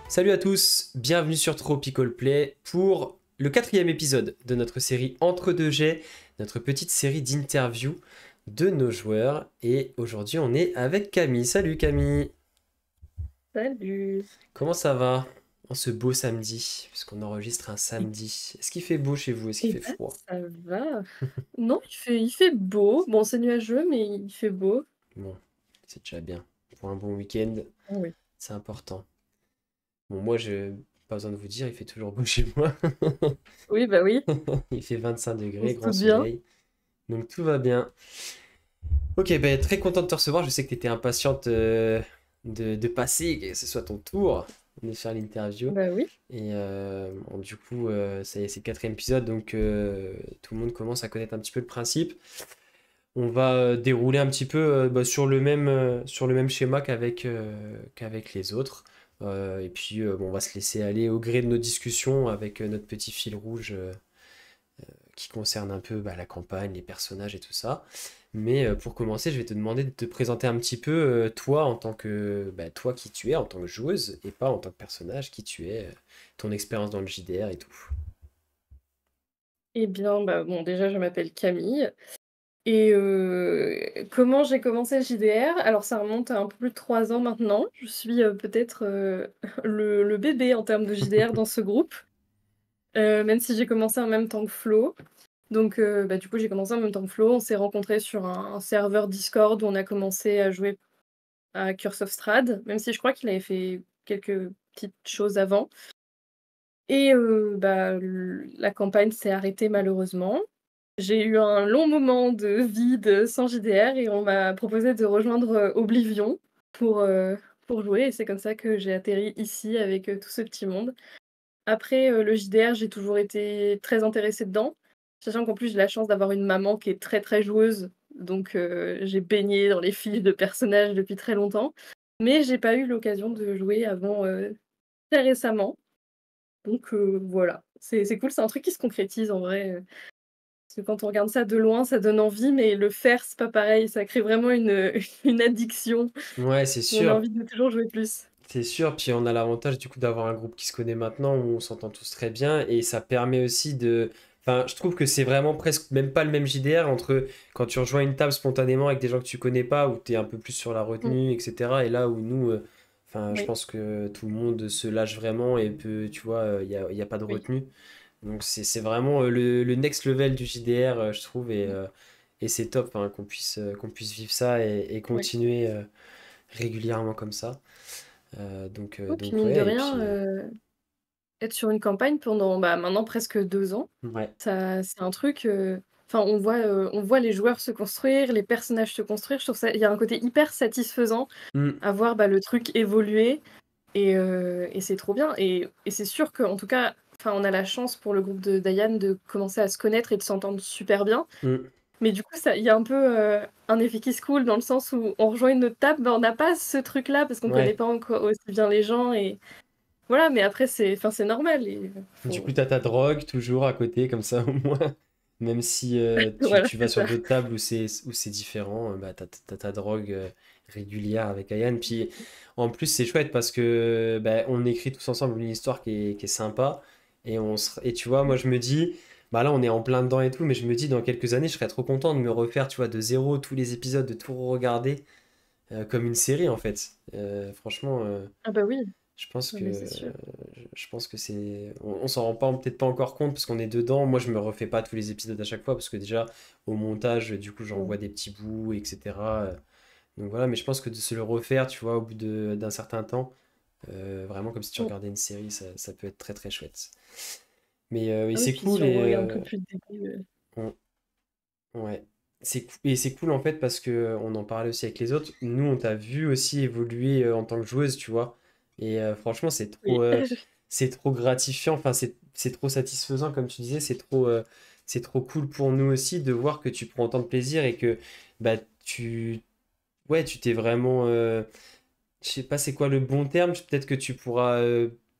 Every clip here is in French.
Salut à tous, bienvenue sur Tropical Play pour le 4e épisode de notre série Entre deux jets, notre petite série d'interviews de nos joueurs. Et aujourd'hui on est avec Camille. Salut Camille, Salut. comment ça va en ce beau samedi, puisqu'on enregistre un samedi. Est-ce qu'il fait beau chez vous? Est-ce qu'il Eh fait ben, froid? ça va. Non, il fait beau. Bon, c'est nuageux, mais il fait beau. Bon, c'est déjà bien. Pour un bon week-end, Oui. c'est important. Bon, moi, je pas besoin de vous dire, il fait toujours beau chez moi. Oui, bah oui, Il fait 25 on degrés, se grand doute bien. soleil. Donc tout va bien. Ok, ben, très content de te recevoir. Je sais que tu étais impatiente de passer, que ce soit ton tour de faire l'interview. Bah oui. Et bon, du coup, ça y est, c'est le 4e épisode, donc tout le monde commence à connaître un petit peu le principe. On va dérouler un petit peu bah, sur le même schéma qu'avec les autres. Et puis, bon, on va se laisser aller au gré de nos discussions avec notre petit fil rouge qui concerne un peu bah, la campagne, les personnages et tout ça. Mais pour commencer, je vais te demander de te présenter un petit peu toi en tant que bah, toi qui tu es en tant que joueuse et pas en tant que personnage qui tu es, ton expérience dans le JDR et tout. Eh bien, bah bon, déjà, je m'appelle Camille. Et comment j'ai commencé le JDR? Alors, ça remonte à un peu plus de 3 ans maintenant. Je suis peut-être le bébé en termes de JDR dans ce groupe, même si j'ai commencé en même temps que Flo. Donc, bah, du coup, j'ai commencé en même temps que Flo. On s'est rencontrés sur un serveur Discord où on a commencé à jouer à Curse of Strahd, même si je crois qu'il avait fait quelques petites choses avant. Et bah, la campagne s'est arrêtée malheureusement. J'ai eu un long moment de vide sans JDR et on m'a proposé de rejoindre, Oblivion pour, heu, pour jouer et c'est comme ça que j'ai atterri ici avec, tout ce petit monde. Après, le JDR, j'ai toujours été très intéressée dedans, sachant qu'en plus j'ai la chance d'avoir une maman qui est très, très joueuse, donc j'ai baigné dans les files de personnages depuis très longtemps. Mais j'ai pas eu l'occasion de jouer avant, très récemment. Donc voilà, c'est cool, c'est un truc qui se concrétise en vrai, parce que quand on regarde ça de loin, ça donne envie, mais le faire, c'est pas pareil, ça crée vraiment une, une addiction Ouais, où on a envie de toujours jouer plus. c'est sûr. Puis on a l'avantage du coup d'avoir un groupe qui se connaît maintenant, où on s'entend tous très bien, et ça permet aussi de. Enfin, je trouve que c'est vraiment presque même pas le même JDR entre quand tu rejoins une table spontanément avec des gens que tu connais pas, où tu es un peu plus sur la Mmh, retenue, etc. Et là où nous, enfin, je oui, pense que tout le monde se lâche vraiment et peut, tu vois, il y a pas de oui. retenue. Donc c'est vraiment le next level du JDR, je trouve, Mmh, et c'est top hein, qu'on puisse vivre ça et ouais. continuer régulièrement comme ça. Ouais, puis Donc mine de ouais, et rien, puis être sur une campagne pendant, bah, maintenant presque 2 ans, ouais. ça c'est un truc, enfin on voit les joueurs se construire, les personnages se construire. Je trouve ça il y a un côté hyper satisfaisant Mm. à voir, bah, le truc évoluer et c'est trop bien et c'est sûr qu'en tout cas, enfin, on a la chance pour le groupe de Diane de commencer à se connaître et de s'entendre super bien. Mm. Mais du coup, ça il y a un peu, un effet qui se coule dans le sens où on rejoint une autre table, bah, on n'a pas ce truc-là parce qu'on connaît Ouais. pas encore aussi bien les gens et voilà, mais après c'est enfin, c'est normal et Du coup, faut t'as ta drogue toujours à côté, comme ça au moins. Même si voilà, tu vas c'est sur ça. d'autres tables où c'est différent, bah, t'as ta drogue régulière avec Ayane. Puis en plus, c'est chouette parce que bah, on écrit tous ensemble une histoire qui est sympa. Et tu vois, moi je me dis, bah là on est en plein dedans et tout, mais je me dis dans quelques années, je serais trop content de me refaire, tu vois, de zéro tous les épisodes, de tout regarder comme une série en fait. Franchement. Ah bah oui, Je pense non mais que c'est sûr. je pense que c'est on s'en rend pas peut-être pas encore compte parce qu'on est dedans. Moi, je me refais pas tous les épisodes à chaque fois parce que déjà au montage, du coup, j'en Mmh. vois des petits bouts, etc. Donc voilà, mais je pense que de se le refaire, tu vois, au bout d'un certain temps, vraiment comme si tu Mmh. regardais une série, ça peut être très très chouette. Mais Ah oui, c'est puis cool si on et regarde que depuis le début, on- ouais. Et c'est cool en fait parce que on en parlait aussi avec les autres. Nous, on t'a vu aussi évoluer en tant que joueuse, tu vois. Et franchement, oui. c'est trop gratifiant. Enfin, c'est trop satisfaisant, comme tu disais. C'est trop cool pour nous aussi de voir que tu prends autant de plaisir et que bah ouais, tu t'es vraiment. Je sais pas c'est quoi le bon terme. Peut-être que tu pourras,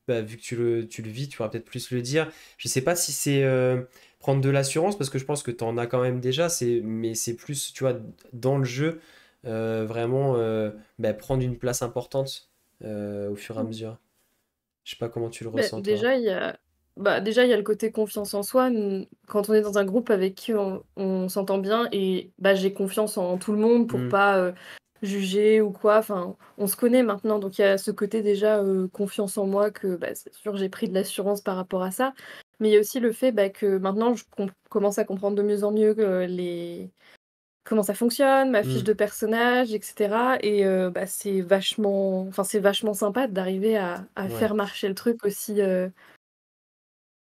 bah, vu que tu le vis, tu pourras peut-être plus le dire. Je sais pas si c'est prendre de l'assurance parce que je pense que tu en as quand même déjà. Mais c'est plus, tu vois, dans le jeu, vraiment bah, prendre une place importante au fur et à Mmh. mesure. Je sais pas comment tu le Beh, ressens, toi. déjà, il y a le côté confiance en soi. Quand on est dans un groupe avec qui on s'entend bien et bah, j'ai confiance en tout le monde pour Hmm, pas, juger ou quoi. Enfin, on se connaît maintenant, donc il y a ce côté déjà, confiance en moi que, bah, c'est sûr, j'ai pris de l'assurance par rapport à ça. Mais il y a aussi le fait, bah, que maintenant je commence à comprendre de mieux en mieux, les comment ça fonctionne, ma fiche hmm, de personnage et cetera et bah, c'est vachement sympa d'arriver à ouais. faire marcher le truc aussi,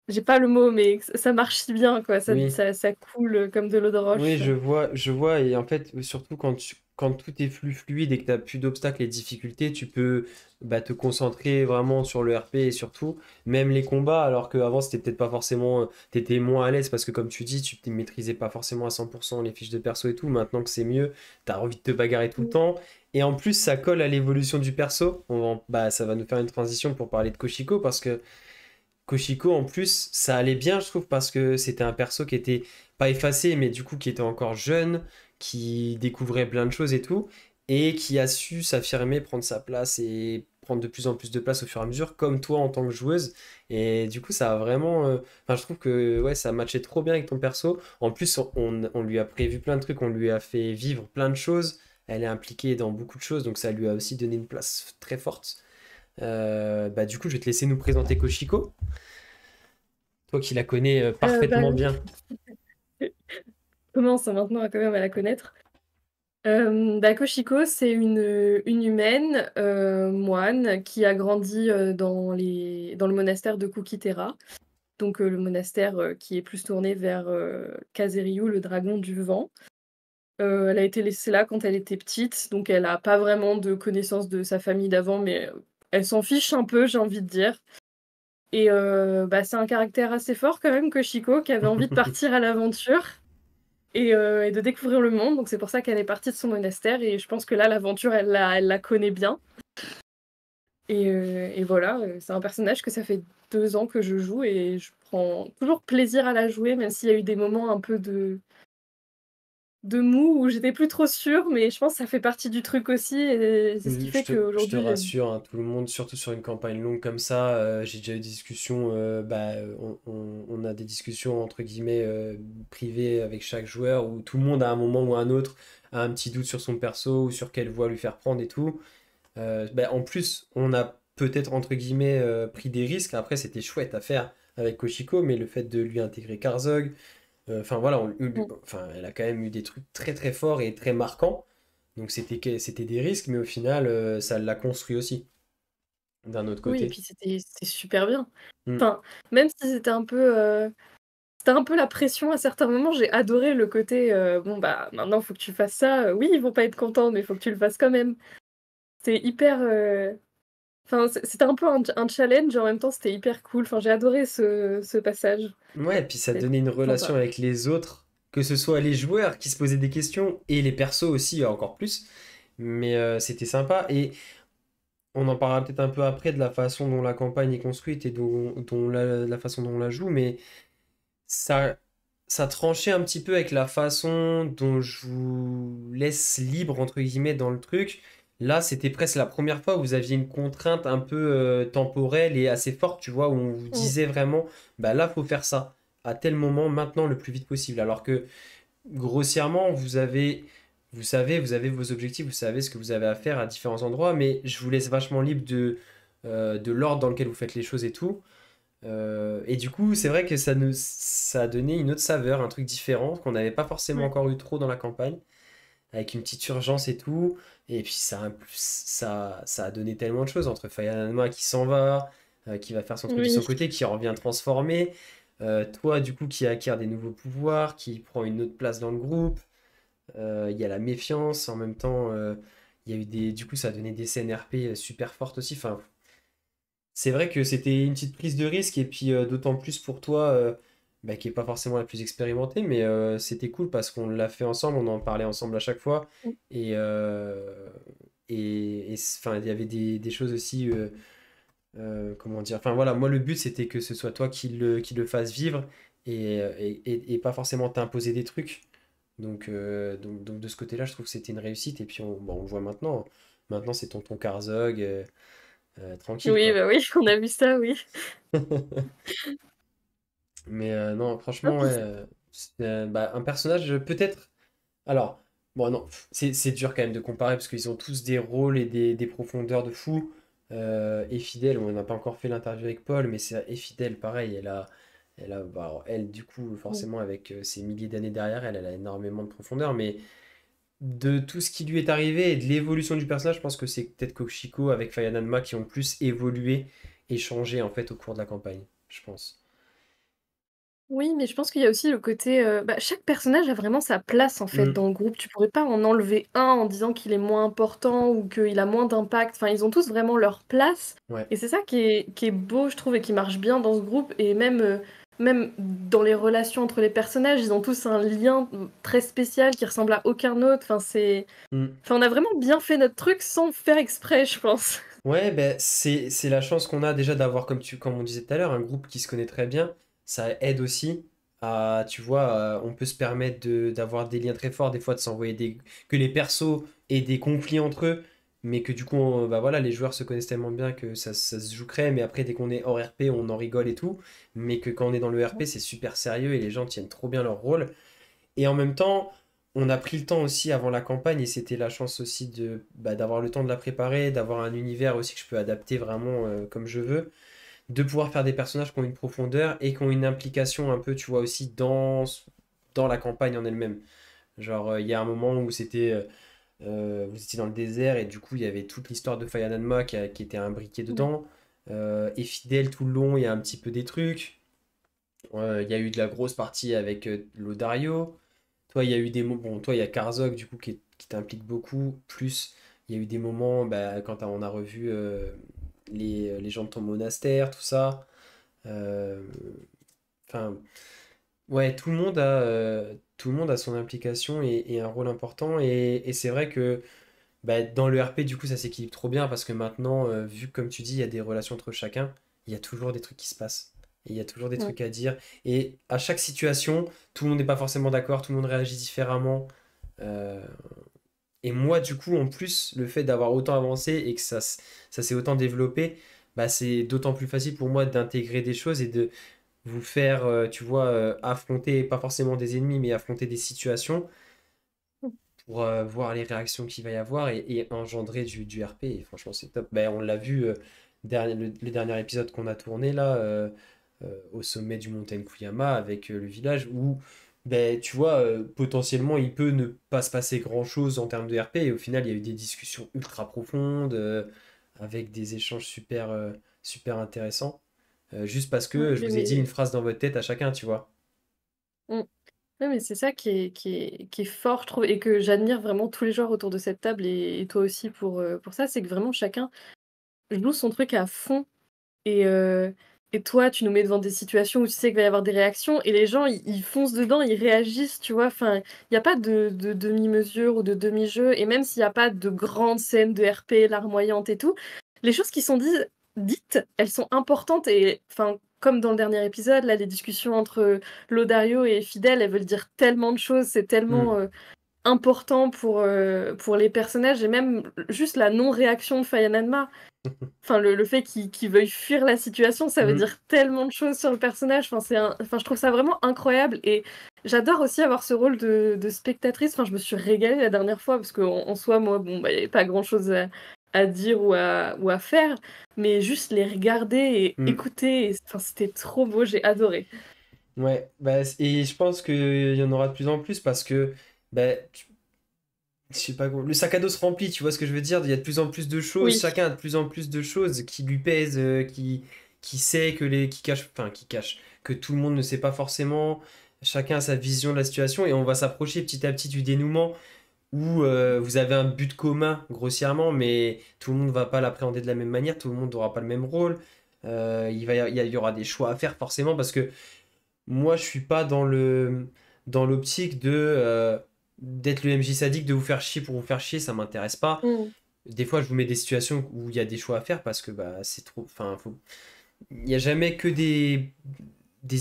j'ai pas le mot, mais ça marche si bien quoi, Oui. ça coule, comme de l'eau de Oui, roche. je vois, et en fait, surtout quand tout est flux fluide et que tu n'as plus d'obstacles et de difficultés, tu peux bah, te concentrer vraiment sur le RP et surtout, même les combats, alors qu'avant, c'était peut-être pas forcément, t'étais moins à l'aise parce que comme tu dis, tu ne maîtrisais pas forcément à 100% les fiches de perso et tout. Maintenant que c'est mieux, tu as envie de te bagarrer tout le Mmh. temps. Et en plus, ça colle à l'évolution du perso. Bah, ça va nous faire une transition pour parler de Koshiko parce que Koshiko, en plus, ça allait bien, je trouve, parce que c'était un perso qui était pas effacé, mais du coup qui était encore jeune, qui découvrait plein de choses et tout, et qui a su s'affirmer, prendre sa place et prendre de plus en plus de place au fur et à mesure, comme toi en tant que joueuse. Et du coup, ça a vraiment. Enfin, je trouve que ouais, ça matchait trop bien avec ton perso. En plus, on lui a prévu plein de trucs, on lui a fait vivre plein de choses. Elle est impliquée dans beaucoup de choses, donc ça lui a aussi donné une place très forte. Bah, du coup, je vais te laisser nous présenter Koshiko. Toi qui la connais Bah, parfaitement oui, bien. commence maintenant à quand même à la connaître. Bah, Koshiko, c'est une humaine, moine qui a grandi, dans le monastère de Kukitera. Donc, le monastère, qui est plus tourné vers, Kazeryu, le dragon du vent. Elle a été laissée là quand elle était petite, donc elle a pas vraiment de connaissance de sa famille d'avant, mais, elle s'en fiche un peu, j'ai envie de dire et bah, c'est un caractère assez fort quand même, Koshiko, qui avait envie de partir à l'aventure et de découvrir le monde, donc c'est pour ça qu'elle est partie de son monastère et je pense que là, l'aventure, elle la connaît bien et voilà, c'est un personnage que ça fait 2 ans que je joue et je prends toujours plaisir à la jouer, même s'il y a eu des moments un peu de mou où j'étais plus trop sûre, mais je pense que ça fait partie du truc aussi et c'est ce qui fait Je te qu'aujourd'hui j'ai rassure, hein, tout le monde, surtout sur une campagne longue comme ça, j'ai déjà eu des discussions, on a des discussions entre guillemets privées avec chaque joueur où tout le monde à un moment ou à un autre a un petit doute sur son perso ou sur quelle voie lui faire prendre et tout. En plus, on a peut-être entre guillemets pris des risques. Après, c'était chouette à faire avec Koshiko, mais le fait de lui intégrer Karzog, enfin voilà, mmh, enfin, elle a quand même eu des trucs très très forts et très marquants. Donc c'était des risques, mais au final, ça l'a construit aussi, d'un autre oui et côté. puis c'était super bien. Mm. Enfin, même si c'était un peu la pression à certains moments, j'ai adoré le côté, bon, bah, maintenant faut que tu fasses ça, oui, ils vont pas être contents, mais il faut que tu le fasses quand même. C'est hyper, enfin, c'était un peu un challenge et en même temps c'était hyper cool. Enfin, j'ai adoré ce passage. Ouais, et puis ça C'était donnait une relation sympa. avec les autres, que ce soit les joueurs qui se posaient des questions et les persos aussi, encore plus. Mais c'était sympa. Et on en parlera peut-être un peu après de la façon dont la campagne est construite et dont la façon dont on la joue, mais ça, ça tranchait un petit peu avec la façon dont je vous laisse libre, entre guillemets, dans le truc. Là, c'était presque la première fois où vous aviez une contrainte un peu temporelle et assez forte, tu vois, où on vous Mmh, disait vraiment, bah là, faut faire ça, à tel moment, maintenant, le plus vite possible. Alors que grossièrement, vous savez, vous avez vos objectifs, vous savez ce que vous avez à faire à différents endroits, mais je vous laisse vachement libre de l'ordre dans lequel vous faites les choses et tout. Et du coup, c'est vrai que ça a donné une autre saveur, un truc différent qu'on n'avait pas forcément ouais. encore eu trop dans la campagne, avec une petite urgence et tout. Et puis ça a donné tellement de choses entre Fayanama qui s'en va, qui va faire son truc de Oui, son côté, qui revient transformé. Toi, du coup, qui acquiert des nouveaux pouvoirs, qui prend une autre place dans le groupe. Il y a la méfiance, en même temps, il y a eu du coup, ça a donné des scènes RP super fortes aussi. Enfin, c'est vrai que c'était une petite prise de risque, et puis d'autant plus pour toi, qui est pas forcément la plus expérimentée, mais c'était cool parce qu'on l'a fait ensemble, on en parlait ensemble à chaque fois, mmh, et, enfin, il y avait des choses aussi, comment dire, enfin voilà, moi le but c'était que ce soit toi qui le fasse vivre, et pas forcément t'imposer des trucs. Donc de ce côté-là, je trouve que c'était une réussite, et puis on le voit maintenant. Maintenant, c'est tonton Karzog. tranquille, Oui, quoi. bah, oui, on a vu ça, oui. Mais non, Non, franchement, ouais, puis bah, un personnage peut-être. Alors, bon, non, c'est dur quand même de comparer parce qu'ils ont tous des rôles et des profondeurs de fou. Et Fidèle, on n'a pas encore fait l'interview avec Paul, mais c'est et Fidèle, pareil, bah, alors, elle, du coup, mmh. forcément, avec ses milliers d'années derrière elle, elle a énormément de profondeur. Mais de tout ce qui lui est arrivé et de l'évolution du personnage, je pense que c'est peut-être Koshiko avec Fire Nanma qui ont plus évolué et changé en fait au cours de la campagne, je pense. Oui, mais je pense qu'il y a aussi le côté, bah, chaque personnage a vraiment sa place, en fait, Hmm, dans le groupe. Tu pourrais pas en enlever un en disant qu'il est moins important ou qu'il a moins d'impact. Enfin, ils ont tous vraiment leur place ouais. et c'est ça qui est beau, je trouve et qui marche bien dans ce groupe et même dans les relations entre les personnages, ils ont tous un lien, très spécial qui ressemble à aucun autre. Hmm. Enfin, on a vraiment bien fait notre truc sans faire exprès, je pense. Ouais, ben c'est la chance qu'on a déjà d'avoir, comme on disait tout à l'heure, un groupe qui se connaît très bien. Ça aide aussi à, tu vois, on peut se permettre d'avoir des liens très forts, des fois de s'envoyer que les persos aient des conflits entre eux, mais que du coup, bah voilà, les joueurs se connaissent tellement bien que ça se joue crème, mais après, dès qu'on est hors RP, on en rigole et tout, mais que quand on est dans le RP, c'est super sérieux et les gens tiennent trop bien leur rôle. Et en même temps, on a pris le temps aussi avant la campagne, et c'était la chance aussi d'avoir le temps de la préparer, d'avoir un univers aussi que je peux adapter vraiment comme je veux, de pouvoir faire des personnages qui ont une profondeur et qui ont une implication un peu, tu vois, aussi dans la campagne en elle-même. Genre, il y a un moment où vous étiez dans le désert, et du coup, il y avait toute l'histoire de Fire Nanma qui était imbriquée Ouais. dedans. Et fidèle tout le long, il y a un petit peu des trucs. Il y a eu de la grosse partie avec Lodario. Toi, il y a eu des moments. Bon, toi, il y a Karzog, du coup, qui t'implique beaucoup. Plus, il y a eu des moments, bah, quand on a revu les gens de ton monastère, tout ça. Euh, Enfin, ouais, tout le monde a son implication et un rôle important. Et c'est vrai que bah, dans le RP, du coup, ça s'équilibre trop bien parce que maintenant, vu que, comme tu dis, il y a des relations entre chacun, il y a toujours des trucs qui se passent. Et il y a toujours des Mmh. trucs à dire. Et à chaque situation, tout le monde n'est pas forcément d'accord, tout le monde réagit différemment. Euh, et moi, du coup, en plus, le fait d'avoir autant avancé et que ça s'est autant développé, bah, c'est d'autant plus facile pour moi d'intégrer des choses et de vous faire, tu vois, affronter, pas forcément des ennemis, mais affronter des situations pour voir les réactions qu'il va y avoir et engendrer du RP. Et franchement, c'est top. Ben, on l'a vu, le dernier épisode qu'on a tourné là, au sommet du mont Tenkuyama avec le village où, ben, tu vois, potentiellement, il peut ne pas se passer grand-chose en termes de RP. Et au final, il y a eu des discussions ultra profondes, avec des échanges super intéressants. Juste parce Ouais, que je vous ai dit une mais phrase dans votre tête à chacun, tu vois. mmh. Ouais, mais c'est ça qui est fort, je trouve et que j'admire vraiment tous les joueurs autour de cette table et toi aussi pour ça, c'est que vraiment chacun joue son truc à fond et heu et toi, tu nous mets devant des situations où tu sais qu'il va y avoir des réactions et les gens, ils foncent dedans, ils réagissent, tu vois? Enfin, il y a pas de demi-mesure ou de demi-jeu et même s'il y a pas de grandes scènes de RP larmoyantes et tout, les choses qui sont dites, elles sont importantes et enfin, comme dans le dernier épisode, là, les discussions entre Lodario et Fidèle, elles veulent dire tellement de choses, c'est tellement, Hmm. important pour les personnages et même juste la non-réaction de Faya Nanma. Enfin, le fait qu'il veuille fuir la situation, ça veut Hmm. dire tellement de choses sur le personnage. Enfin, je trouve ça vraiment incroyable et j'adore aussi avoir ce rôle de spectatrice. Enfin, je me suis régalée la dernière fois parce qu'en soi, moi, bon, bah, il y avait pas grand-chose à dire ou à faire, mais juste les regarder et Hmm. écouter et enfin, c'était trop beau, j'ai adoré. Ouais, bah, et je pense qu'il y en aura de plus en plus parce que, bah, je sais pas, le sac à dos se remplit, tu vois ce que je veux dire? Il y a de plus en plus de choses, Oui. chacun a de plus en plus de choses qui lui pèsent, qui sait qui cache, que tout le monde ne sait pas forcément, chacun a sa vision de la situation et on va s'approcher petit à petit du dénouement où vous avez un but commun grossièrement, mais tout le monde va pas l'appréhender de la même manière, tout le monde n'aura pas le même rôle. Il y aura des choix à faire forcément parce que moi, je suis pas dans l'optique d'être le MJ sadique, de vous faire chier pour vous faire chier, ça m'intéresse pas. Mmh. Des fois, je vous mets des situations où il y a des choix à faire parce que bah, c'est trop. Enfin, il n'y a jamais que des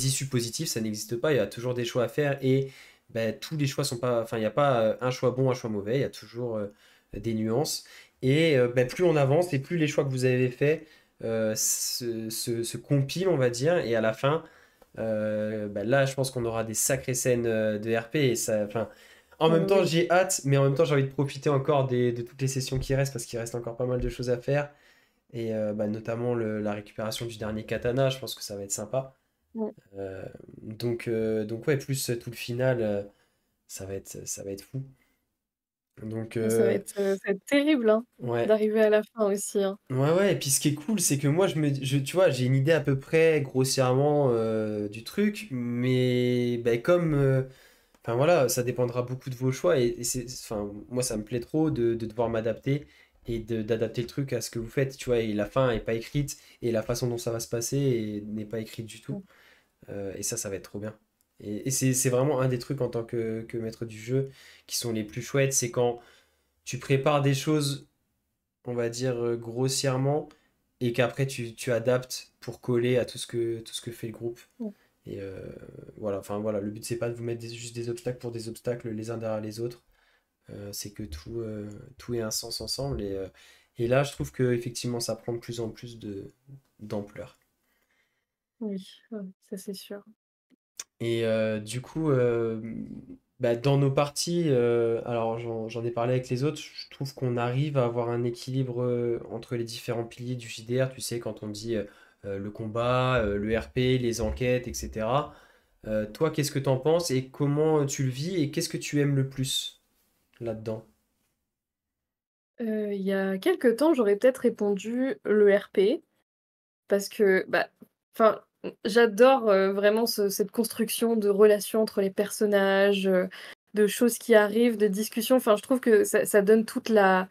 issues positives, ça n'existe pas. Il y a toujours des choix à faire et bah, tous les choix sont pas. Enfin, il n'y a pas un choix bon, un choix mauvais. Il y a toujours des nuances. Et bah, plus on avance et plus les choix que vous avez faits se compilent, on va dire. Et à la fin, bah, là, je pense qu'on aura des sacrées scènes de RP. Et ça, enfin, en même temps, Oui. j'ai hâte, mais en même temps, j'ai envie de profiter encore de toutes les sessions qui restent parce qu'il reste encore pas mal de choses à faire. Et bah, notamment la récupération du dernier katana, je pense que ça va être sympa. Mm. Donc ouais, plus tout le final, ça va être fou. Donc Ça va être terrible, hein, ouais. d'arriver à la fin aussi, hein. Ouais, ouais, et puis ce qui est cool, c'est que moi, tu vois, j'ai une idée à peu près grossièrement du truc, mais ben, enfin voilà, ça dépendra beaucoup de vos choix, enfin, moi, ça me plaît trop de devoir m'adapter et d'adapter le truc à ce que vous faites, tu vois, et la fin est pas écrite, et la façon dont ça va se passer n'est pas écrite du tout. Mm. Et ça va être trop bien. Et c'est vraiment un des trucs en tant que maître du jeu qui sont les plus chouettes, c'est quand tu prépares des choses, on va dire grossièrement, et qu'après tu adaptes pour coller à tout ce que fait le groupe. Mm. Et voilà, enfin voilà, le but c'est pas de vous mettre juste des obstacles pour des obstacles les uns derrière les autres. C'est que tout ait un sens ensemble. Et là, je trouve que effectivement, ça prend de plus en plus d'ampleur. Oui, ouais, ça c'est sûr. Et du coup, bah, dans nos parties, alors j'en ai parlé avec les autres, je trouve qu'on arrive à avoir un équilibre entre les différents piliers du JDR, tu sais, quand on dit le combat, le RP, les enquêtes, etc. Toi, qu'est-ce que t'en penses et comment tu le vis et qu'est-ce que tu aimes le plus là-dedans? Il y a quelque temps, j'aurais peut-être répondu le RP parce que, bah, enfin, j'adore, vraiment cette construction de relations entre les personnages, de choses qui arrivent, de discussions. Enfin, je trouve que ça donne toute la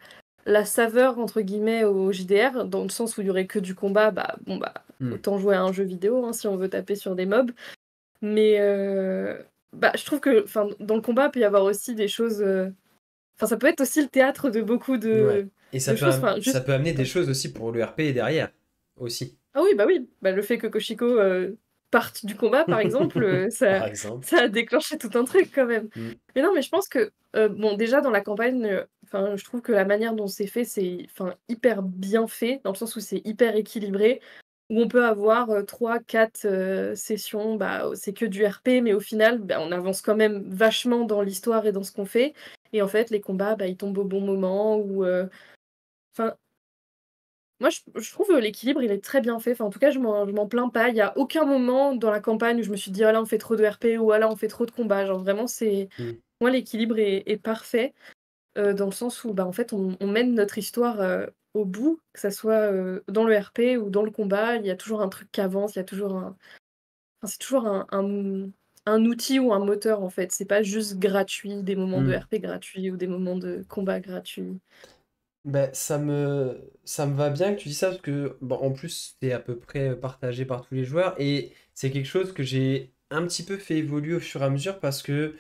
«saveur» entre guillemets au JDR, dans le sens où il y aurait que du combat, bah, bon, bah, Hmm. autant jouer à un jeu vidéo, hein, si on veut taper sur des mobs. Mais, bah, je trouve que, enfin, dans le combat, il peut y avoir aussi des choses, enfin, ça peut être aussi le théâtre de beaucoup Ouais. Et de choses, enfin, ça juste peut amener des choses aussi pour le RP derrière, aussi. ah oui, bah oui, bah, le fait que Koshiko, parte du combat, par exemple, Par exemple. ça a déclenché tout un truc quand même. Hmm. Mais non, mais je pense que, bon, déjà dans la campagne, enfin, je trouve que la manière dont c'est fait, c'est, enfin, hyper bien fait, dans le sens où c'est hyper équilibré, où on peut avoir, 3-4, sessions, bah, c'est que du RP, mais au final, bah, on avance quand même vachement dans l'histoire et dans ce qu'on fait et en fait, les combats, bah, ils tombent au bon moment ou, enfin, moi, je trouve, l'équilibre, il est très bien fait. Enfin, en tout cas, je m'en plains pas. Il y a aucun moment dans la campagne où je me suis dit: «Ah là, on fait trop de RP» ou «Ah là, on fait trop de combats». Genre vraiment, c'est Hmm. moi, l'équilibre est parfait, dans le sens où, bah, en fait, on mène notre histoire, au bout, que ça soit, dans le RP ou dans le combat. Il y a toujours un truc qui avance, il y a toujours un enfin, c'est toujours un outil ou un moteur, en fait. C'est pas juste gratuit, des moments de Hmm. RP gratuits ou des moments de combat gratuits. Ben, ça me va bien que tu dis ça parce que, bon, en plus, c'est à peu près partagé par tous les joueurs et c'est quelque chose que j'ai un petit peu fait évoluer au fur et à mesure parce que,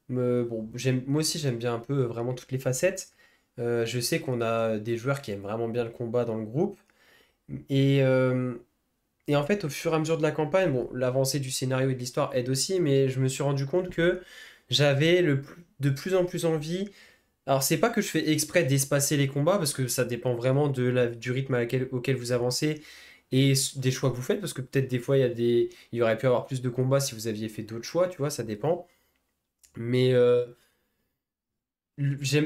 bon, moi aussi, j'aime bien un peu vraiment toutes les facettes. Je sais qu'on a des joueurs qui aiment vraiment bien le combat dans le groupe et, euh, et en fait, au fur et à mesure de la campagne, bon, l'avancée du scénario et de l'histoire aide aussi, mais je me suis rendu compte que j'avais de plus en plus envie. Alors, c'est pas que je fais exprès d'espacer les combats, parce que ça dépend vraiment du rythme auquel vous avancez et des choix que vous faites, parce que peut-être des fois, il y aurait pu avoir plus de combats si vous aviez fait d'autres choix, tu vois, ça dépend. Mais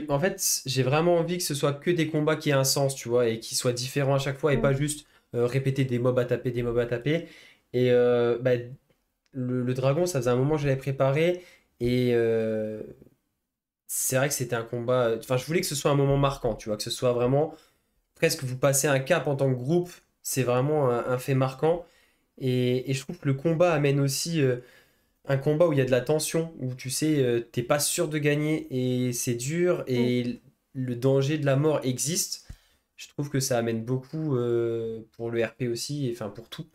en fait, j'ai vraiment envie que ce soit que des combats qui aient un sens, tu vois, et qui soient différents à chaque fois, et Mmh. pas juste répéter des mobs à taper, des mobs à taper. Et bah, le dragon, ça faisait un moment que je l'avais préparé, et c'est vrai que c'était un combat. Enfin, je voulais que ce soit un moment marquant, tu vois, que ce soit vraiment presque vous passez un cap en tant que groupe. C'est vraiment un fait marquant. Et je trouve que le combat amène aussi un combat où il y a de la tension, où tu sais, t'es pas sûr de gagner et c'est dur Mmh. et le danger de la mort existe. Je trouve que ça amène beaucoup pour le RP aussi, et enfin pour tout.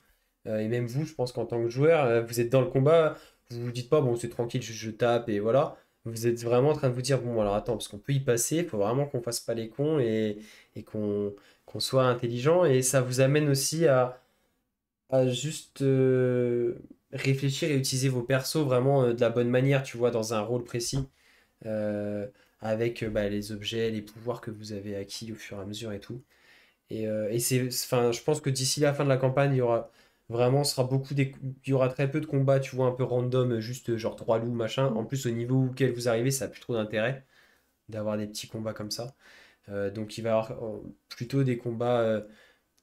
Et même vous, je pense qu'en tant que joueur, vous êtes dans le combat, vous vous dites pas, bon, c'est tranquille, je tape et voilà. Vous êtes vraiment en train de vous dire, bon, alors attends, parce qu'on peut y passer, il faut vraiment qu'on fasse pas les cons et qu'on soit intelligent. Et ça vous amène aussi à juste réfléchir et utiliser vos persos vraiment de la bonne manière, tu vois, dans un rôle précis. Euh, avec bah, les objets, les pouvoirs que vous avez acquis au fur et à mesure et tout. Et enfin, je pense que d'ici la fin de la campagne, il y aura vraiment, ce sera il y aura très peu de combats, tu vois, un peu random, juste genre trois loups, machin. En Mmh. plus, au niveau auquel vous arrivez, ça n'a plus trop d'intérêt d'avoir des petits combats comme ça. Donc il va y avoir plutôt des combats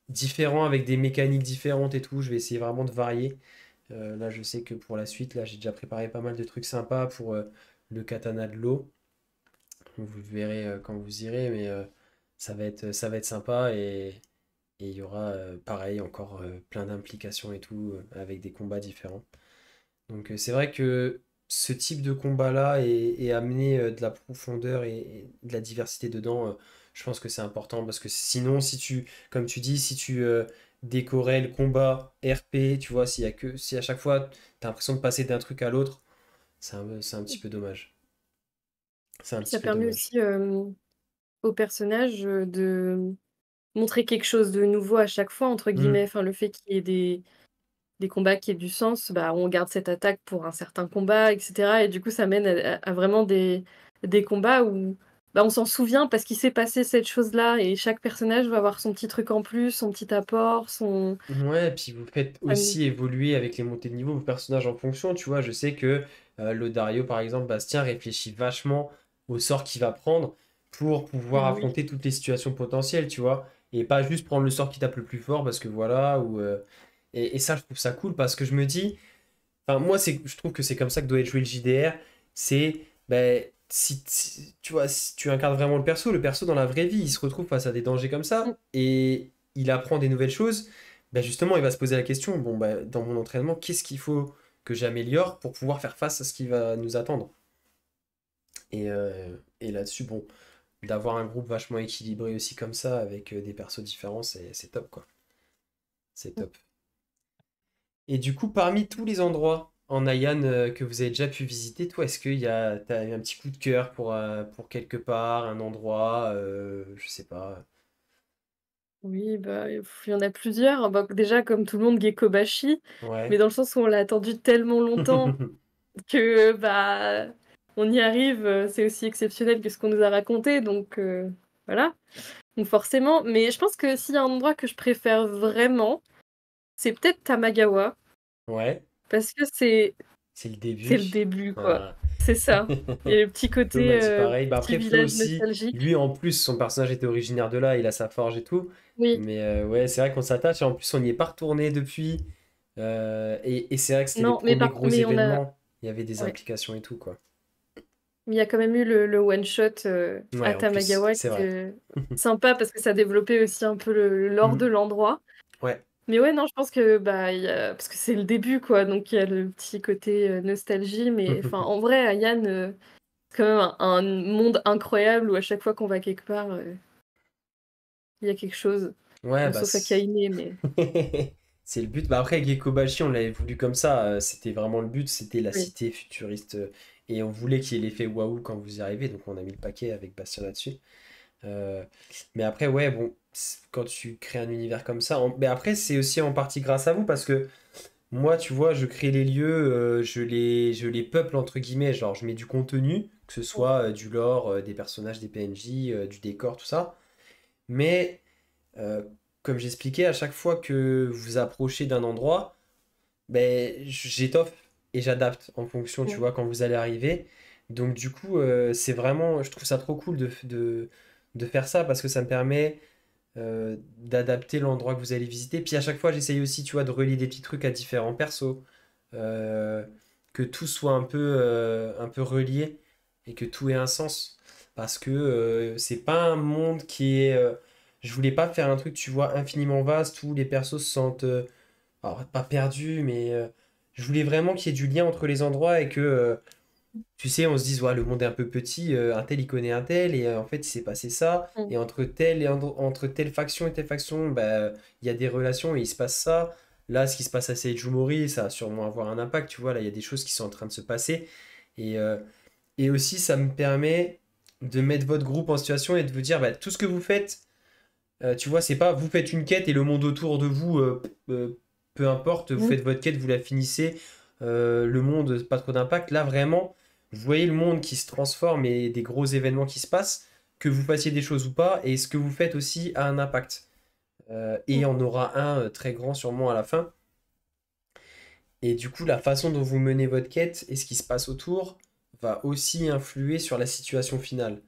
différents avec des mécaniques différentes et tout. Je vais essayer vraiment de varier. Là, je sais que pour la suite, là, j'ai déjà préparé pas mal de trucs sympas pour le katana de l'eau. Vous le verrez quand vous irez, mais ça va être sympa et il y aura pareil encore plein d'implications et tout avec des combats différents. Donc c'est vrai que ce type de combat-là et amener de la profondeur et de la diversité dedans, je pense que c'est important parce que sinon, si tu, comme tu dis, si tu décorais le combat RP, tu vois, si à chaque fois tu as l'impression de passer d'un truc à l'autre, c'est un petit peu dommage. C'est un Puis petit ça peu permet dommage. aussi, aux personnages, de montrer quelque chose de «nouveau» à chaque fois entre Hmm. guillemets. Enfin, le fait qu'il y ait des combats qui aient du sens, bah, on garde cette attaque pour un certain combat et cetera et du coup, ça mène à vraiment des combats où, bah, on s'en souvient parce qu'il s'est passé cette chose-là et chaque personnage va avoir son petit truc en plus, son petit apport, son Ouais, puis vous faites sa mise aussi évoluer avec les montées de niveau vos personnages en fonction, tu vois. Je sais que Lodario, par exemple, Bastien réfléchit vachement au sort qu'il va prendre pour pouvoir oui. affronter toutes les situations potentielles, tu vois. Et pas juste prendre le sort qui tape le plus fort parce que voilà, et ça, je trouve ça cool parce que je me dis, enfin, moi, je trouve que c'est comme ça que doit être joué le JDR. C'est, ben, tu vois, si tu incarnes vraiment le perso dans la vraie vie, il se retrouve face à des dangers comme Mmh. ça et il apprend des nouvelles choses. Ben justement, il va se poser la question, bon, ben, dans mon entraînement, qu'est-ce qu'il faut que j'améliore pour pouvoir faire face à ce qui va nous attendre? Et là-dessus, bon, d'avoir un groupe vachement équilibré aussi comme ça, avec des persos différents, c'est top, quoi. C'est Mmh. top. Et du coup, parmi tous les endroits en Ayan que vous avez déjà pu visiter, toi, est-ce t'as eu un petit coup de cœur pour quelque part, un endroit, je sais pas. Oui, bah, il y en a plusieurs. Bah, déjà comme tout le monde, Gekobashi, mais Ouais. dans le sens où on l'a attendu tellement longtemps que, bah, on y arrive, c'est aussi exceptionnel que ce qu'on nous a raconté donc voilà. Donc forcément mais je pense que s'il y a un endroit que je préfère vraiment, c'est peut-être Tamagawa Ouais, parce que c'est le c'est le début. début, quoi. Ah. C'est ça. Il y a le petit Flo côté, m'a dit pareil. Bah petit après, Flo village aussi, nostalgique. lui en plus, son personnage était originaire de là, il a sa forge et tout. Oui. Mais ouais, c'est vrai qu'on s'attache et en plus, on n'y est pas retourné depuis. Et c'est vrai que c'était les Non, mais premiers gros on a événements. Il y avait des ouais. implications et tout, quoi. Il y a quand même eu le one shot, Ouais, à en plus, Tamagawa qui c'est vrai. était sympa parce que ça développait aussi un peu le lore de Mhm. l'endroit. Ouais. Mais ouais, non, je pense que, bah, il y a parce que c'est le début, quoi, donc il y a le petit côté, nostalgie, mais enfin, en vrai, Hainan, c'est quand même un monde incroyable où à chaque fois qu'on va quelque part, il y a quelque chose. Ouais, Bon, bah, sauf Akaine, mais c'est le but. Bah, après, Gekobashi, on l'avait voulu comme ça. C'était vraiment le but. C'était la oui. cité futuriste. Et on voulait qu'il y ait l'effet waouh quand vous y arrivez. Donc, on a mis le paquet avec Bastien là-dessus. Euh, mais après, ouais, bon, quand tu crées un univers comme ça. Mais après, c'est aussi en partie grâce à vous parce que moi, tu vois, je crée les lieux, je les peuple entre guillemets. Genre, je mets du contenu, que ce Mmh. soit du lore, des personnages, des PNJ, du décor, tout ça. Mais. Euh, Comme j'expliquais, à chaque fois que vous approchez d'un endroit, ben, j'étoffe et j'adapte en fonction, tu Mmh. vois, quand vous allez arriver. Donc du coup, c'est vraiment, je trouve ça trop cool de faire ça parce que ça me permet d'adapter l'endroit que vous allez visiter. Puis à chaque fois, j'essaye aussi, tu vois, de relier des petits trucs à différents persos, euh, que tout soit un peu relié et que tout ait un sens. Parce que c'est pas un monde qui est. Je voulais pas faire un truc, tu vois, infiniment vaste où les persos se sentent, alors pas perdus, mais je voulais vraiment qu'il y ait du lien entre les endroits et que tu sais, on se dise, ouais, le monde est un peu petit, un tel il connaît un tel, et en fait il s'est passé ça, Mmh. et entre telle faction et telle faction, bah, il y a des relations et il se passe ça. Là, ce qui se passe à Seiju Mori, ça va sûrement avoir un impact, tu vois, là il y a des choses qui sont en train de se passer. Et, euh, et aussi, ça me permet de mettre votre groupe en situation et de vous dire, bah, tout ce que vous faites, tu vois, c'est pas vous faites une quête et le monde autour de vous, peu importe, vous Mmh. faites votre quête, vous la finissez, le monde, pas trop d'impact. Là, vraiment. vous voyez le monde qui se transforme et des gros événements qui se passent, que vous fassiez des choses ou pas, et ce que vous faites aussi a un impact. Et il y Mm. en aura un très grand sûrement à la fin. Et du coup, la façon dont vous menez votre quête et ce qui se passe autour va aussi influer sur la situation finale.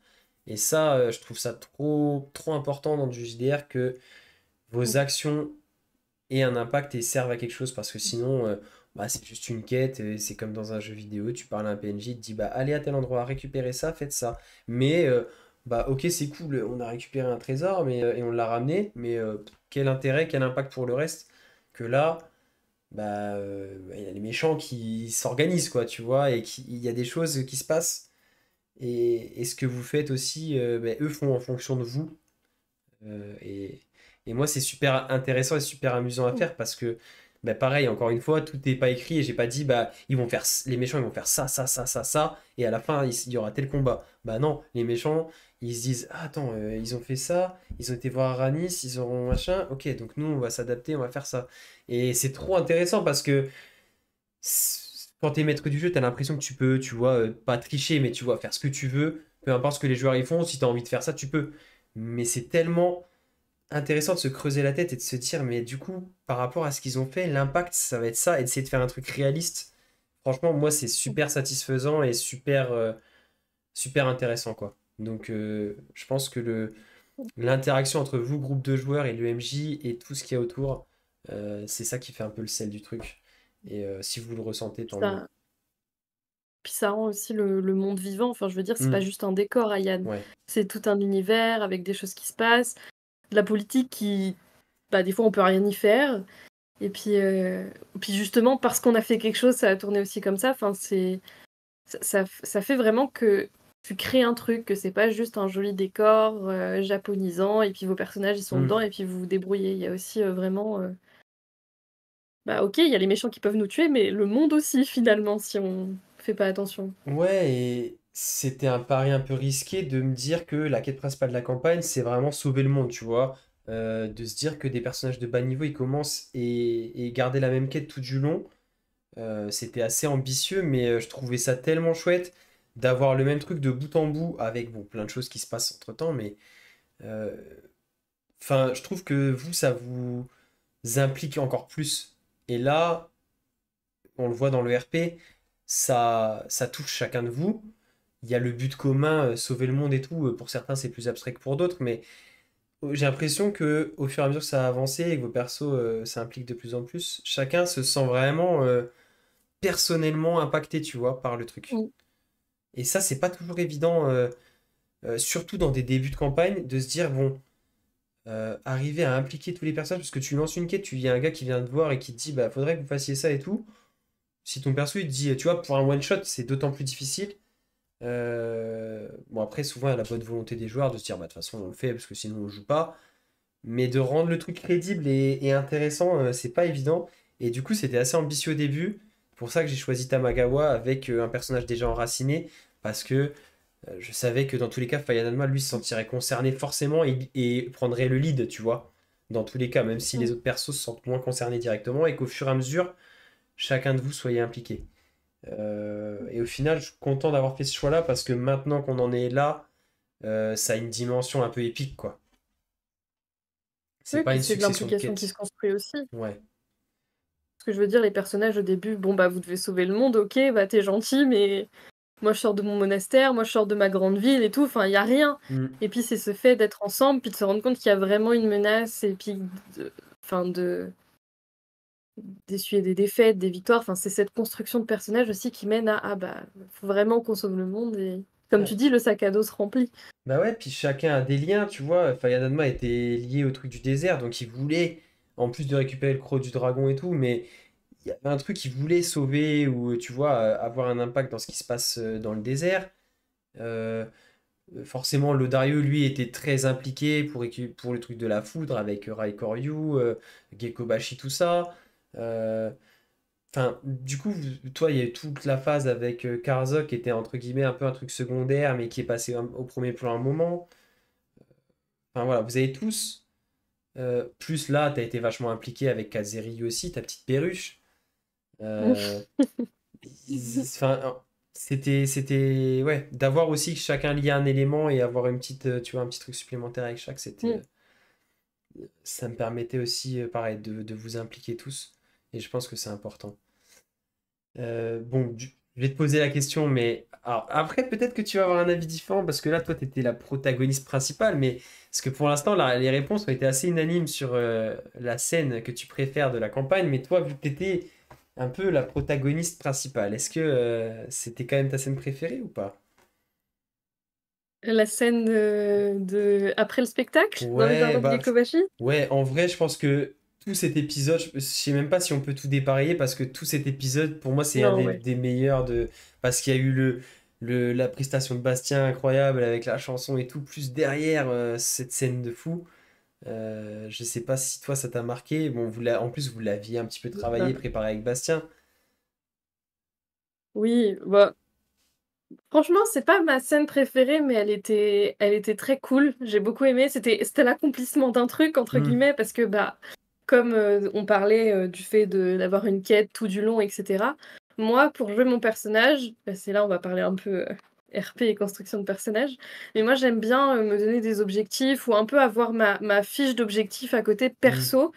Et ça, je trouve ça trop, trop important dans du JDR que vos Mm. actions aient un impact et servent à quelque chose parce que sinon, bah, c'est juste une quête. C'est comme dans un jeu vidéo, tu parles à un PNJ, il te dit bah, allez à tel endroit, récupérez ça, faites ça. Mais bah, ok, c'est cool, on a récupéré un trésor et on l'a ramené, mais quel intérêt, quel impact pour le reste que là bah, il y a les méchants qui s'organisent, quoi, tu vois, et il y a des choses qui se passent, et ce que vous faites aussi, bah, eux font en fonction de vous. Et moi, c'est super intéressant et super amusant à Mm. faire parce que, bah, pareil, encore une fois, tout n'est pas écrit et j'ai pas dit, bah, les méchants, ils vont faire ça, ça, ça, ça, ça, et à la fin, il y aura tel combat. Bah non, les méchants, ils se disent, ah, attends, ils ont fait ça, ils ont été voir Aranis, ils auront machin, ok, donc nous, on va s'adapter, on va faire ça. Et c'est trop intéressant parce que quand t'es maître du jeu, t'as l'impression que tu peux, tu vois, pas tricher, mais tu vois, faire ce que tu veux, peu importe ce que les joueurs y font, si t'as envie de faire ça, tu peux. Mais c'est tellement intéressant de se creuser la tête et de se dire, mais du coup, par rapport à ce qu'ils ont fait, l'impact, ça va être ça, et d'essayer de faire un truc réaliste. Franchement, moi, c'est super satisfaisant et super, super intéressant, quoi. Donc, je pense que l'interaction entre vous, groupe de joueurs, et l'UMJ et tout ce qu'il y a autour, c'est ça qui fait un peu le sel du truc. Et si vous le ressentez, Puis tant mieux. ça, puis ça rend aussi le monde vivant. Enfin, je veux dire, c'est pas Hmm, juste un décor, Ayane. ouais. C'est tout un univers avec des choses qui se passent, de la politique qui, bah, des fois, on peut rien y faire. Et puis justement, parce qu'on a fait quelque chose, ça a tourné aussi comme ça. Enfin, ça fait vraiment que tu crées un truc, que c'est pas juste un joli décor japonisant, et puis vos personnages, ils sont Hmm. dedans, et puis vous vous débrouillez. Il y a aussi vraiment... bah ok, il y a les méchants qui peuvent nous tuer, mais le monde aussi, finalement, si on fait pas attention. Ouais, et c'était un pari un peu risqué de me dire que la quête principale de la campagne, c'est vraiment sauver le monde, tu vois. De se dire que des personnages de bas niveau, ils commencent et garder la même quête tout du long. C'était assez ambitieux, mais je trouvais ça tellement chouette d'avoir le même truc de bout en bout avec bon, plein de choses qui se passent entre-temps, mais euh, enfin, je trouve que vous, ça vous implique encore plus. Et là, on le voit dans le RP, ça touche chacun de vous. Il y a le but commun, sauver le monde et tout. Pour certains, c'est plus abstrait que pour d'autres, mais j'ai l'impression que au fur et à mesure que ça a avancé et que vos persos s'impliquent de plus en plus, chacun se sent vraiment personnellement impacté, tu vois, par le truc. Mm. Et ça, c'est pas toujours évident, surtout dans des débuts de campagne, de se dire, bon, arriver à impliquer tous les personnages, parce que tu lances une quête, il y a un gars qui vient te voir et qui te dit, bah, faudrait que vous fassiez ça et tout. Si ton perso, il te dit, tu vois, pour un one-shot, c'est d'autant plus difficile. Bon, après, souvent, il y a la bonne volonté des joueurs de se dire, bah, de toute façon, on le fait parce que sinon, on joue pas. Mais de rendre le truc crédible et intéressant, c'est pas évident. Et du coup, c'était assez ambitieux au début. Pour ça que j'ai choisi Tamagawa avec un personnage déjà enraciné. Parce que je savais que dans tous les cas, Fayanama, lui, se sentirait concerné forcément et prendrait le lead, tu vois. Dans tous les cas, même si les Mm. autres persos se sentent moins concernés directement et qu'au fur et à mesure, chacun de vous soyez impliqué. Et au final, je suis content d'avoir fait ce choix-là parce que maintenant qu'on en est là, ça a une dimension un peu épique, quoi. C'est Oui, pas puis une c'est de succession de l'implication qui se quêtes. construit aussi. Ouais. Parce que je veux dire, les personnages au début, bon bah vous devez sauver le monde, ok, bah t'es gentil, mais moi je sors de mon monastère, moi je sors de ma grande ville et tout, enfin il y a rien. Mm. Et puis c'est ce fait d'être ensemble, puis de se rendre compte qu'il y a vraiment une menace, et puis enfin d'essuyer des défaites, des victoires, enfin c'est cette construction de personnages aussi qui mène à ah bah faut vraiment qu'on sauve le monde, et comme tu Ouais. dis, le sac à dos se remplit. Bah ouais, puis chacun a des liens, tu vois. Fayanadma était lié au truc du désert, donc il voulait, en plus de récupérer le croc du dragon et tout, mais il y avait un truc qu'il voulait sauver ou, tu vois, avoir un impact dans ce qui se passe dans le désert. Euh, Forcément, Lodario, lui, était très impliqué pour le truc de la foudre avec Rai Koryu, Gekobashi, tout ça. Euh, Enfin, du coup, toi, il y a eu toute la phase avec Karzok qui était entre guillemets un peu un truc secondaire, mais qui est passé au premier plan un moment. Enfin voilà, vous avez tous. Plus là, tu as été vachement impliqué avec Kazeri aussi, ta petite perruche. Euh, Enfin, ouais, d'avoir aussi que chacun lié un élément et avoir une petite, tu vois, un petit truc supplémentaire avec chaque, Mm. ça me permettait aussi, pareil, de vous impliquer tous. Et je pense que c'est important. Bon, je vais te poser la question, mais alors, après, peut-être que tu vas avoir un avis différent parce que là, toi, tu étais la protagoniste principale, mais parce que pour l'instant, les réponses ont été assez unanimes sur la scène que tu préfères de la campagne, mais toi, vu que tu étais un peu la protagoniste principale, est-ce que c'était quand même ta scène préférée ou pas? La scène après le spectacle, dans les Ouais, jardins de bah, Gekobashi? ouais, en vrai, je pense que tout cet épisode, je sais même pas si on peut tout dépareiller parce que tout cet épisode, pour moi, c'est un Non, ouais. des meilleurs parce qu'il y a eu la prestation de Bastien incroyable avec la chanson et tout, plus derrière cette scène de fou. Je sais pas si toi ça t'a marqué. Bon, en plus, vous l'aviez un petit peu travaillé, Bah, préparé avec Bastien. oui, bah, franchement, c'est pas ma scène préférée, mais elle était très cool. J'ai beaucoup aimé. C'était l'accomplissement d'un truc, entre Hmm, guillemets, parce que, bah, comme on parlait du fait d'avoir une quête tout du long, etc. Moi, pour jouer mon personnage, bah, c'est là on va parler un peu RP et construction de personnage, mais moi j'aime bien me donner des objectifs ou un peu avoir ma fiche d'objectifs à côté hmm, perso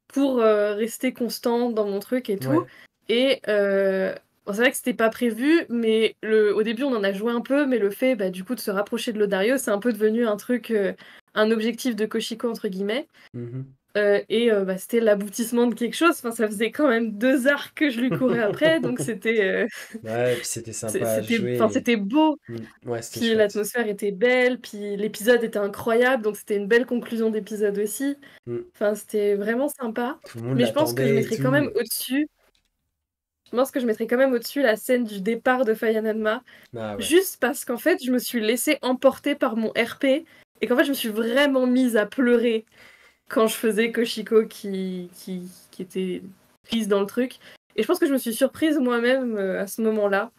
pour rester constante dans mon truc et tout. ouais. Et bon, c'est vrai que c'était pas prévu, mais au début on en a joué un peu, mais le fait bah, du coup de se rapprocher de l'Odario, c'est un peu devenu un truc, un objectif de Koshiko entre guillemets. Mhm. Et bah, c'était l'aboutissement de quelque chose. Enfin, ça faisait quand même 2 arcs que je lui courais après, donc Ouais, puis c'était sympa à enfin, jouer. c'était beau. Hmm, ouais, c'était Puis chouette. l'atmosphère était belle, puis l'épisode était incroyable, donc c'était une belle conclusion d'épisode aussi. Hmm. Enfin, c'était vraiment sympa. Tout le monde Mais je pense que je l'attendait et mettrais quand même tout. au-dessus. Je pense que je mettrais quand même au-dessus la scène du départ de Fire Nanma, Ah ouais. juste parce qu'en fait, je me suis laissée emporter par mon RP et qu'en fait, je me suis vraiment mise à pleurer quand je faisais Koshiko qui était prise dans le truc. Et je pense que je me suis surprise moi-même à ce moment-là.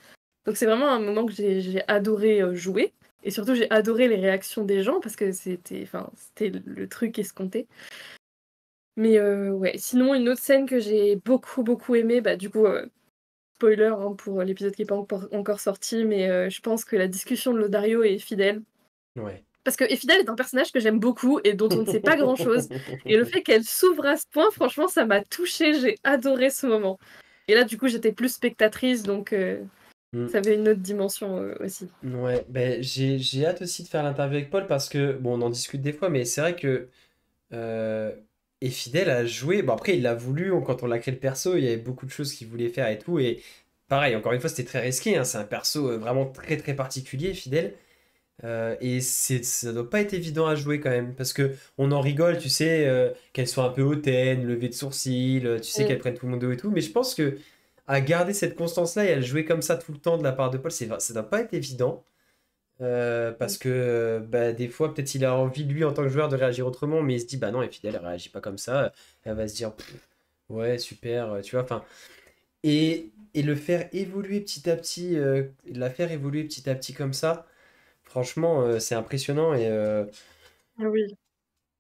Donc c'est vraiment un moment que j'ai adoré jouer. Et surtout, j'ai adoré les réactions des gens parce que c'était le truc escompté. Mais ouais, sinon, une autre scène que j'ai beaucoup, beaucoup aimée, bah du coup, spoiler hein, pour l'épisode qui n'est pas encore sorti, mais je pense que la discussion de Lodario et Fidèle. Ouais. Parce que Fidèle est un personnage que j'aime beaucoup et dont on ne sait pas grand-chose. Et le fait qu'elle s'ouvre à ce point, franchement, ça m'a touchée. J'ai adoré ce moment. Et là, du coup, j'étais plus spectatrice, donc Hmm. ça avait une autre dimension aussi. Ouais, ben j'ai hâte aussi de faire l'interview avec Paul parce que, bon, on en discute des fois, mais c'est vrai que euh, est fidèle à jouer. Bon, après, il l'a voulu, quand on l'a créé le perso, il y avait beaucoup de choses qu'il voulait faire et tout. Et pareil, encore une fois, c'était très risqué, hein, c'est un perso vraiment très très particulier, fidèle. Et ça doit pas être évident à jouer quand même, parce que on en rigole, tu sais, qu'elle soit un peu hautaine, levée de sourcils, tu sais qu'elle Mm. prenne tout le monde de haut et tout, mais je pense que à garder cette constance-là et à le jouer comme ça tout le temps de la part de Paul, ça doit pas être évident, parce que bah, des fois, peut-être il a envie, lui, en tant que joueur, de réagir autrement, mais il se dit, bah non, et fidèle, elle réagit pas comme ça, elle va se dire, pff, ouais, super, tu vois, enfin, et le faire évoluer petit à petit, la faire évoluer petit à petit comme ça. Franchement, c'est impressionnant Ah oui,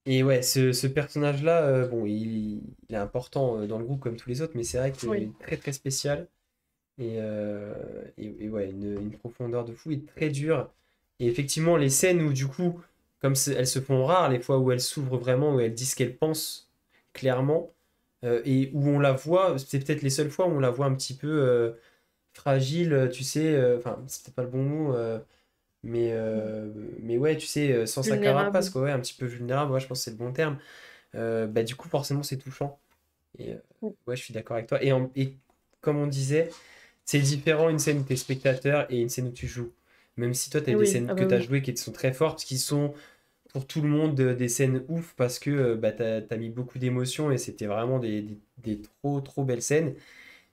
et ouais, ce personnage-là, bon, il est important dans le groupe comme tous les autres, mais c'est vrai qu'il oui, est très très spécial et ouais, une profondeur de fou, il est très dur. Et effectivement, les scènes où du coup, comme elles se font rares, les fois où elle s'ouvre vraiment, où elle dit ce qu'elle pense clairement, et où on la voit, c'est peut-être les seules fois où on la voit un petit peu fragile, tu sais, enfin, c'est peut-être pas le bon mot. Mais, euh, mais ouais, tu sais, sans sa carapace, vulnérable. quoi, ouais, un petit peu vulnérable, ouais, je pense que c'est le bon terme. Bah, du coup, forcément, c'est touchant. Et Mm. ouais, je suis d'accord avec toi. Et comme on disait, c'est différent une scène où tu es spectateur et une scène où tu joues. Même si toi, tu as des Oui, scènes ah que bah tu as oui. jouées qui sont très fortes, qui sont pour tout le monde des scènes ouf parce que bah, tu as mis beaucoup d'émotions et c'était vraiment des trop, trop belles scènes.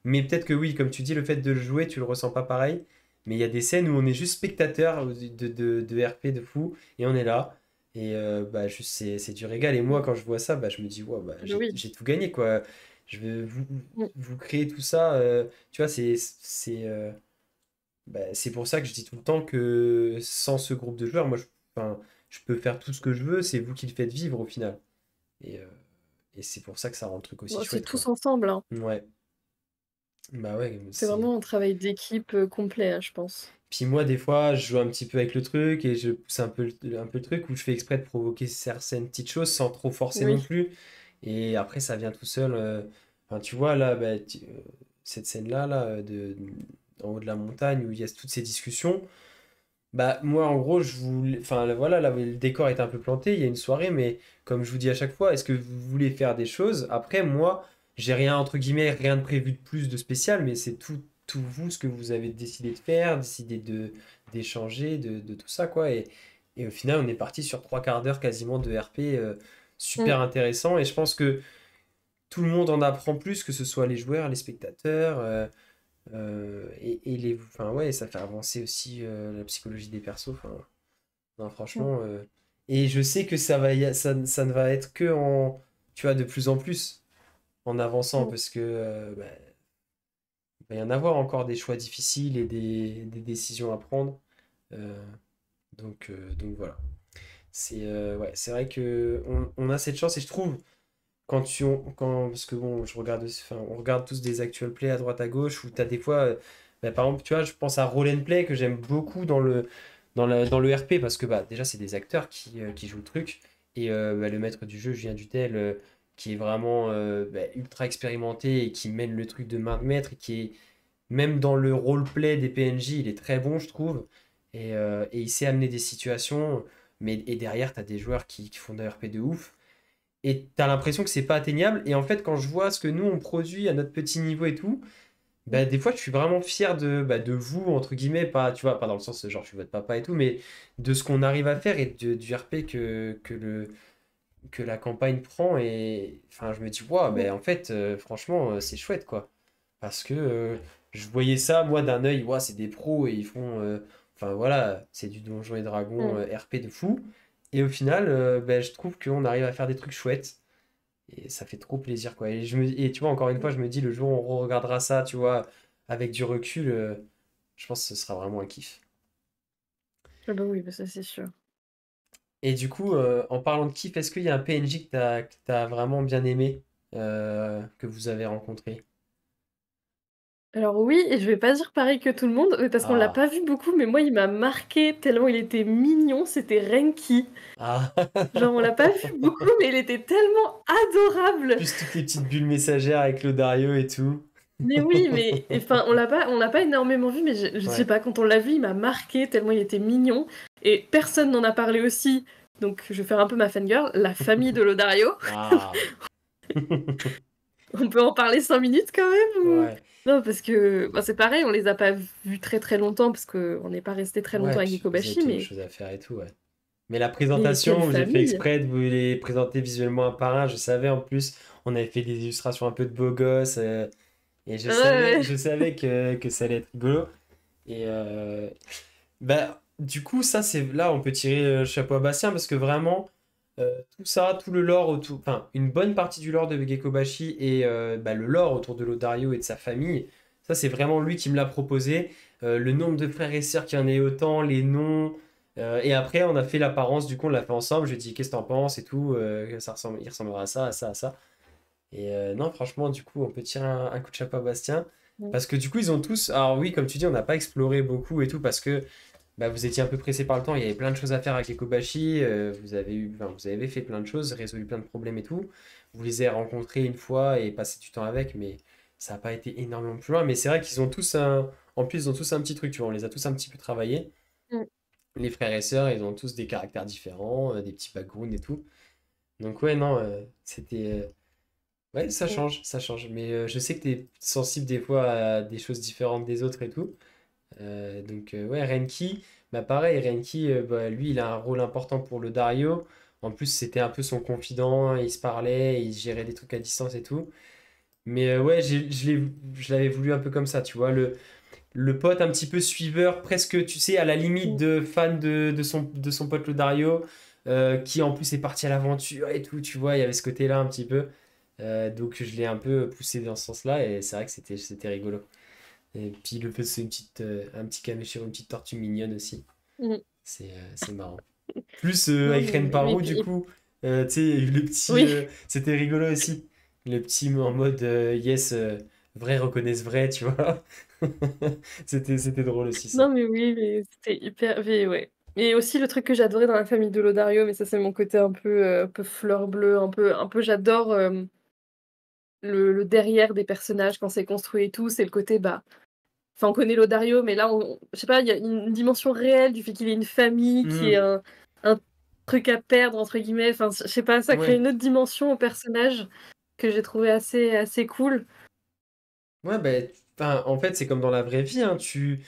Mais peut-être que oui, comme tu dis, le fait de le jouer, tu le ressens pas pareil. Mais il y a des scènes où on est juste spectateur de RP de fou et on est là. Et bah, juste, c'est du régal. Et moi, Mm. quand je vois ça, bah, je me dis, ouais, bah, Ah bah oui. j'ai tout gagné, quoi. Je vais Mm. vous créer tout ça. Tu vois, c'est pour ça que je dis tout le temps que sans ce groupe de joueurs, moi, enfin, je peux faire tout ce que je veux. C'est vous qui le faites vivre au final. Et, euh, et c'est pour ça que ça rend le truc aussi Bon, c'est chouette, quoi. tous ensemble, hein. Ouais. Bah ouais, C'est c'est. vraiment un travail d'équipe, complet, hein, je pense. Puis moi, des fois, je joue un petit peu avec le truc et je pousse un peu le truc où je fais exprès de provoquer certaines petites choses sans trop forcer non Oui. plus. Et après, ça vient tout seul. Enfin, tu vois, là, bah, cette scène-là, là, en haut de la montagne où il y a toutes ces discussions. Bah, moi, en gros, je voulais. Enfin, là, voilà, là, le décor est un peu planté, il y a une soirée, mais comme je vous dis à chaque fois, est-ce que vous voulez faire des choses? Après, moi, j'ai rien, entre guillemets, rien de prévu de plus de spécial, mais c'est tout vous, ce que vous avez décidé de faire, décidé d'échanger, de tout ça, quoi. Et au final, on est parti sur 3 quarts d'heure quasiment de RP Mmh. super intéressant, et je pense que tout le monde en apprend plus, que ce soit les joueurs, les spectateurs. Et enfin, ouais, ça fait avancer aussi la psychologie des persos. Enfin, non, Mmh. franchement. Et je sais que ça ne va être que en, tu vois, de plus en plus en avançant Mmh. parce que bah, il va y en avoir encore des choix difficiles et des décisions à prendre. Euh, donc voilà. Ouais, c'est vrai que on a cette chance et je trouve parce que bon, je regarde, enfin, on regarde tous des actual play à droite à gauche où tu as des fois, bah, par exemple, tu vois, je pense à Roll and Play que j'aime beaucoup dans le RP parce que bah, déjà, c'est des acteurs qui jouent le truc et bah, le maître du jeu, Julien Dutel, qui est vraiment bah, ultra expérimenté et qui mène le truc de main de maître et qui est même dans le roleplay des PNJ, il est très bon, je trouve. Et il sait amener des situations, et derrière, tu as des joueurs qui font de RP de ouf et t'as l'impression que c'est pas atteignable. Et en fait, quand je vois ce que nous on produit à notre petit niveau et tout, Mmh. bah, des fois je suis vraiment fier de vous, entre guillemets, pas, tu vois, pas dans le sens genre je suis votre papa et tout, mais de ce qu'on arrive à faire et du RP que la campagne prend. Et enfin, je me dis, waouh, Mmh. ben en fait, franchement, c'est chouette quoi. Parce que je voyais ça, moi, d'un œil, waouh, c'est des pros et ils font. Enfin voilà, c'est du Donjon et Dragon Mmh. RP de fou. Et au final, ben, je trouve qu'on arrive à faire des trucs chouettes. Et ça fait trop plaisir, quoi. Et tu vois, encore une fois, Mmh. je me dis, le jour où on regardera ça, tu vois, avec du recul, je pense que ce sera vraiment un kiff. Ah bah, oui, bah, ça, c'est sûr. Et du coup, en parlant de kiff, est-ce qu'il y a un PNJ que t'as vraiment bien aimé, que vous avez rencontré? Alors oui, et je vais pas dire pareil que tout le monde, parce qu'on l'a Ah, pas vu beaucoup, mais moi, il m'a marqué tellement il était mignon, c'était Renki. ah, Genre, on l'a pas vu beaucoup, mais il était tellement adorable! plus toutes les petites bulles messagères avec le Dario et tout. Mais oui, mais enfin, on l'a pas énormément vu, mais je sais Ouais. pas, quand on l'a vu, il m'a marqué tellement il était mignon et personne n'en a parlé aussi, donc je vais faire un peu ma fangirl, la famille de Lodario. Ah. On peut en parler 5 minutes quand même ou? Ouais. Non, parce que, bah, c'est pareil, on les a pas vus très, très longtemps parce qu'on n'est pas resté très longtemps Ouais, avec puis vous avez Gikobashi, plein de mais choses à faire et tout, ouais. Mais la quelle présentation, j'ai fait famille! exprès de vous les présenter visuellement un par un. Je savais en plus, on avait fait des illustrations un peu de beaux gosses. Et Ouais, ouais. je savais que ça allait être rigolo. Et bah, du coup, ça, c'est là, on peut tirer le chapeau à Bastien parce que vraiment, tout ça, tout le lore autour, enfin, une bonne partie du lore de Gekobashi et bah, le lore autour de Lodario et de sa famille, ça, c'est vraiment lui qui me l'a proposé. Le nombre de frères et sœurs qu'il y en ait autant, les noms. Et après, on a fait l'apparence, du coup, on l'a fait ensemble. Je lui ai dit, qu'est-ce que t'en penses et tout. Ça ressemble, il ressemblera à ça, à ça, à ça. Et non, franchement, du coup, on peut tirer un coup de chapeau à Bastien. Mmh. Parce que du coup, ils ont tous. Alors, oui, comme tu dis, on n'a pas exploré beaucoup et tout parce que bah, vous étiez un peu pressé par le temps. Il y avait plein de choses à faire avec Ekobashi. Enfin, vous avez fait plein de choses, résolu plein de problèmes et tout. Vous les avez rencontrés une fois et passé du temps avec, mais ça n'a pas été énormément plus loin. Mais c'est vrai qu'ils ont tous un. En plus, ils ont tous un petit truc, tu vois. On les a tous un petit peu travaillés. Mmh. Les frères et sœurs, ils ont tous des caractères différents, des petits backgrounds et tout. Donc, ouais, non, c'était. Ouais, ça Mmh. change, ça change. Mais je sais que tu es sensible des fois à des choses différentes des autres et tout. Ouais, Renki, bah pareil, Renki, bah, lui, il a un rôle important pour le Dario. En plus, c'était un peu son confident, il se parlait, il gérait des trucs à distance et tout. Mais ouais, je l'avais voulu un peu comme ça, tu vois, le pote un petit peu suiveur, presque, tu sais, à la limite Mmh. de fan de son pote le Dario, qui en plus est parti à l'aventure et tout, tu vois, il y avait ce côté-là un petit peu. Donc je l'ai un peu poussé dans ce sens-là et c'est vrai que c'était rigolo. Et puis le fait c'est un petit camécho, une petite tortue mignonne aussi. Mmh. C'est marrant. Plus Non, avec Ren mais Paro du puis coup, tu sais, le petit, oui. c'était rigolo aussi. Le petit en mode yes, vrai reconnaisse vrai, tu vois. C'était drôle aussi ça. Non, mais oui, mais c'était hyper mais ouais. Et aussi le truc que j'adorais dans la famille de Lodario, mais ça c'est mon côté un peu fleur bleue, un peu j'adore, le derrière des personnages quand c'est construit et tout, c'est le côté, bah enfin on connaît Lodario, mais là on je sais pas, il y a une dimension réelle du fait qu'il ait une famille, qui ait Hmm, un truc «à perdre» entre guillemets, enfin je sais pas, ça crée ouais. une autre dimension au personnage que j'ai trouvé assez cool. Ouais, ben, enfin, en fait, c'est comme dans la vraie vie, hein, tu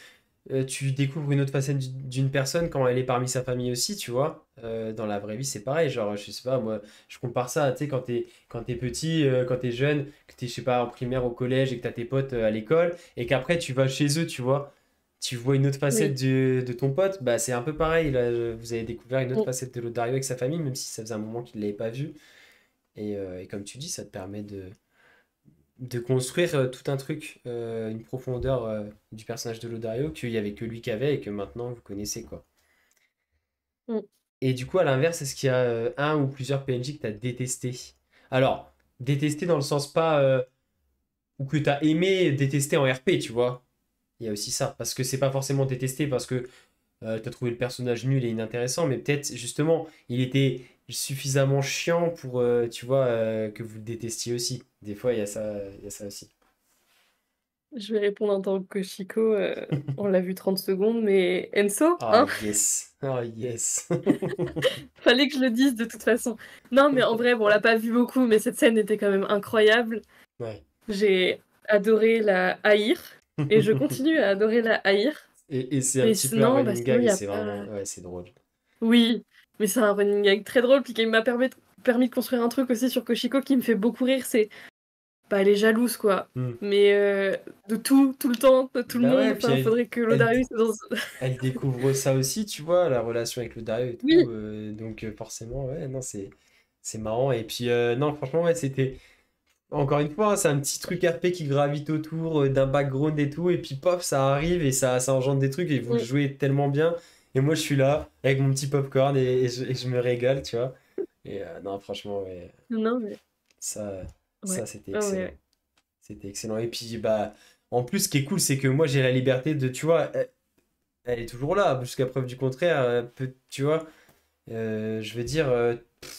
découvres une autre facette d'une personne quand elle est parmi sa famille aussi, tu vois. Dans la vraie vie, c'est pareil. Genre, je sais pas, moi, je compare ça, tu sais, quand t'es petit, quand t'es jeune, que t'es, je sais pas, en primaire, au collège et que t'as tes potes à l'école, et qu'après tu vas chez eux, tu vois. Tu vois une autre facette Oui. de ton pote, bah c'est un peu pareil. Là, vous avez découvert une autre Mmh. facette de l'autre Dario avec sa famille, même si ça faisait un moment qu'il ne l'avait pas vu. Et comme tu dis, ça te permet de construire tout un truc, une profondeur du personnage de Lodario qu'il y avait que lui qui avait et que maintenant vous connaissez quoi. Mmh. Et du coup, à l'inverse, est-ce qu'il y a un ou plusieurs PNJ que tu as détesté? Alors, détesté dans le sens pas ou que tu as aimé détester en RP, tu vois. Il y a aussi ça, parce que c'est pas forcément détesté parce que tu as trouvé le personnage nul et inintéressant, mais peut-être justement, il était suffisamment chiant pour, tu vois, que vous le détestiez aussi. Des fois, il y a ça aussi. Je vais répondre en tant que Chico, on l'a vu 30 secondes, mais Enso, Ah hein? yes, ah yes. Fallait que je le dise de toute façon. Non, mais en vrai, bon, on l'a pas vu beaucoup, mais cette scène était quand même incroyable. Ouais. J'ai adoré la haïr et je continue à adorer la haïr. Et c'est un Mais petit peu un sinon, bah, running sinon gag il et y a c'est vraiment, pas ouais, c'est drôle. oui, mais c'est un running gag très drôle, puis qui m'a permis de construire un truc aussi sur Koshiko qui me fait beaucoup rire, c'est, bah, elle est jalouse, quoi. Hmm. Mais de tout le temps, de tout le Bah monde. ouais, puis Enfin, faudrait que elle, Lodarius soit dans elle découvre ça aussi, tu vois, la relation avec le Dario et tout. oui, Donc forcément, ouais, non, c'est marrant. Et puis, non, franchement, ouais, c'était. Encore une fois, hein, c'est un petit truc RP qui gravite autour d'un background et tout, et puis pop, ça arrive et ça engendre des trucs et vous le mmh, jouez tellement bien. Et moi, je suis là avec mon petit popcorn et je me régale, tu vois. Et non, franchement, ouais, non, mais ça, ça ouais. c'était Ah excellent. ouais, C'était excellent. Et puis, bah, en plus, ce qui est cool, c'est que moi, j'ai la liberté de, tu vois, elle est toujours là, jusqu'à preuve du contraire, tu vois. Je veux dire,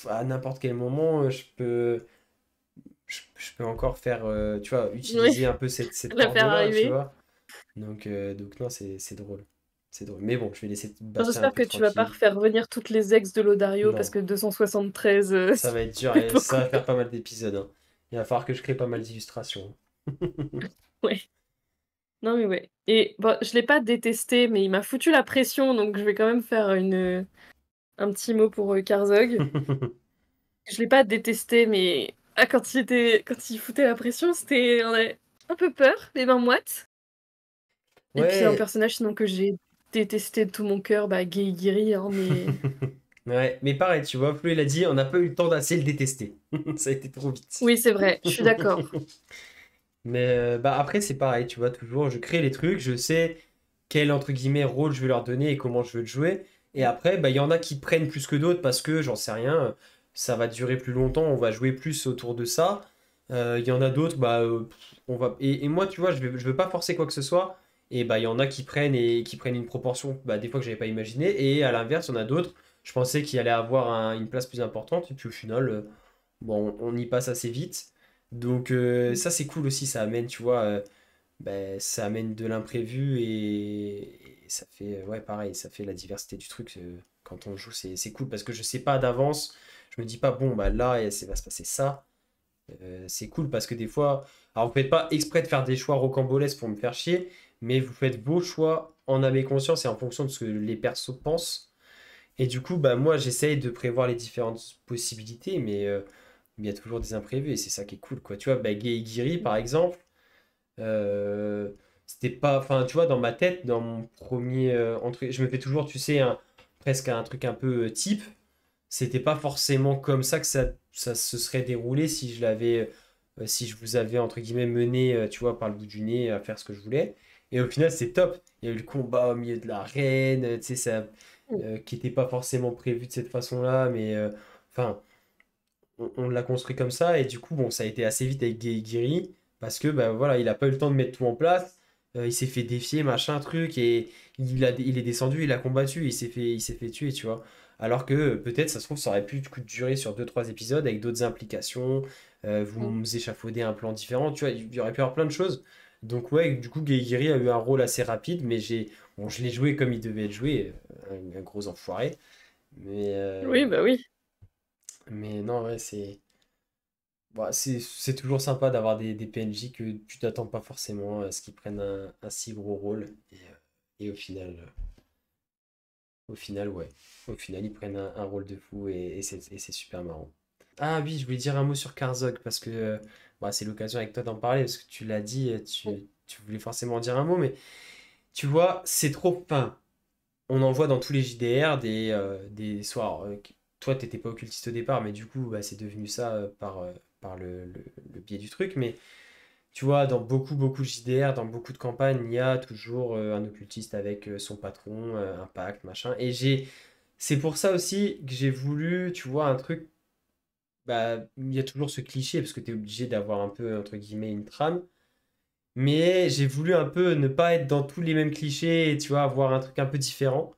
à n'importe quel moment, je peux encore faire, tu vois, oui, utiliser un peu cette la faire corde-là, tu arriver. vois. Donc non, c'est drôle. C'est drôle. Mais bon, je vais laisser Enfin, Bastien un j'espère peu que tu vas pas tranquille. refaire revenir toutes les ex de Lodario parce Non, que 273, ça ça va être dur fait et ça beaucoup. va faire pas mal d'épisodes, hein. Il va falloir que je crée pas mal d'illustrations. Ouais. Non, mais ouais. Et bon, je l'ai pas détesté, mais il m'a foutu la pression, donc je vais quand même faire un petit mot pour Karzog. Je l'ai pas détesté, mais ah, quand il foutait la pression, c'était on avait un peu peur, les mains moites. Et puis un Ouais. personnage sinon que j'ai détesté de tout mon cœur, bah Geigiri, hein, mais Ouais, mais pareil, tu vois, Flo, il a dit, on n'a pas eu le temps d'assez le détester. Ça a été trop vite. oui, c'est vrai, je suis d'accord. Mais bah après, c'est pareil, tu vois, toujours, je crée les trucs, je sais quel, entre guillemets, rôle je vais leur donner et comment je veux le jouer. Et après, bah, il y en a qui prennent plus que d'autres parce que, j'en sais rien, ça va durer plus longtemps, on va jouer plus autour de ça. Il y en a d'autres, bah, on va... Et moi, tu vois, je veux pas forcer quoi que ce soit. Et bah, il y en a qui prennent une proportion, bah, des fois que j'avais pas imaginé. Et à l'inverse, il y en a d'autres, je pensais qu'il allait avoir une place plus importante. Et puis au final, bon, on y passe assez vite. Donc ça c'est cool aussi, ça amène, tu vois, ben, ça amène de l'imprévu et ça fait, ouais pareil, ça fait la diversité du truc. Quand on joue, c'est cool parce que je sais pas d'avance, je me dis pas, bon, bah là, va se passer ça. C'est cool parce que des fois, alors vous faites pas exprès de faire des choix rocambolesques pour me faire chier, mais vous faites vos choix en âme et conscience et en fonction de ce que les persos pensent. Et du coup, bah moi j'essaye de prévoir les différentes possibilités, mais il y a toujours des imprévus et c'est ça qui est cool, quoi. Tu vois, bah, Gay et Giri, par exemple, euh, c'était pas. Enfin, tu vois, dans ma tête, dans mon premier entrée, je me fais toujours, tu sais, presque un truc un peu type. C'était pas forcément comme ça que ça se serait déroulé si si je vous avais, entre guillemets, mené, tu vois, par le bout du nez à faire ce que je voulais. Et au final, c'est top. Il y a eu le combat au milieu de l'arène, tu sais, ça, Mmh. qui n'était pas forcément prévu de cette façon-là, mais enfin on l'a construit comme ça, et du coup, bon, ça a été assez vite avec Gay Giri, parce que bah voilà, il a pas eu le temps de mettre tout en place. Il s'est fait défier, machin, truc, et il est descendu, il a combattu, il s'est fait tuer, tu vois. Alors que peut-être, ça se trouve, ça aurait pu du coup, durer sur deux trois épisodes avec d'autres implications, Mm. vous échafaudez un plan différent, tu vois, il y aurait pu y avoir plein de choses. Donc ouais, du coup, Guéguiri a eu un rôle assez rapide, mais bon, je l'ai joué comme il devait être joué, un gros enfoiré. Mais, Oui, bah oui. mais non, ouais, bah, c'est toujours sympa d'avoir des PNJ que tu t'attends pas forcément à ce qu'ils prennent un si gros rôle. Et au final, ouais. Au final, ils prennent un rôle de fou et c'est super marrant. Ah oui, je voulais dire un mot sur Karzog parce que bah, c'est l'occasion avec toi d'en parler parce que tu l'as dit, tu voulais forcément en dire un mot, mais tu vois, c'est trop fin. On en voit dans tous les JDR des soirs. Toi, t'étais pas occultiste au départ, mais du coup, bah, c'est devenu ça par le biais du truc. Mais tu vois, dans beaucoup de JDR, dans beaucoup de campagnes, il y a toujours un occultiste avec son patron, un pacte, machin. C'est pour ça aussi que j'ai voulu, tu vois, un truc. Bah, il y a toujours ce cliché parce que tu es obligé d'avoir un peu, entre guillemets, une trame. Mais j'ai voulu un peu ne pas être dans tous les mêmes clichés et tu vois, avoir un truc un peu différent.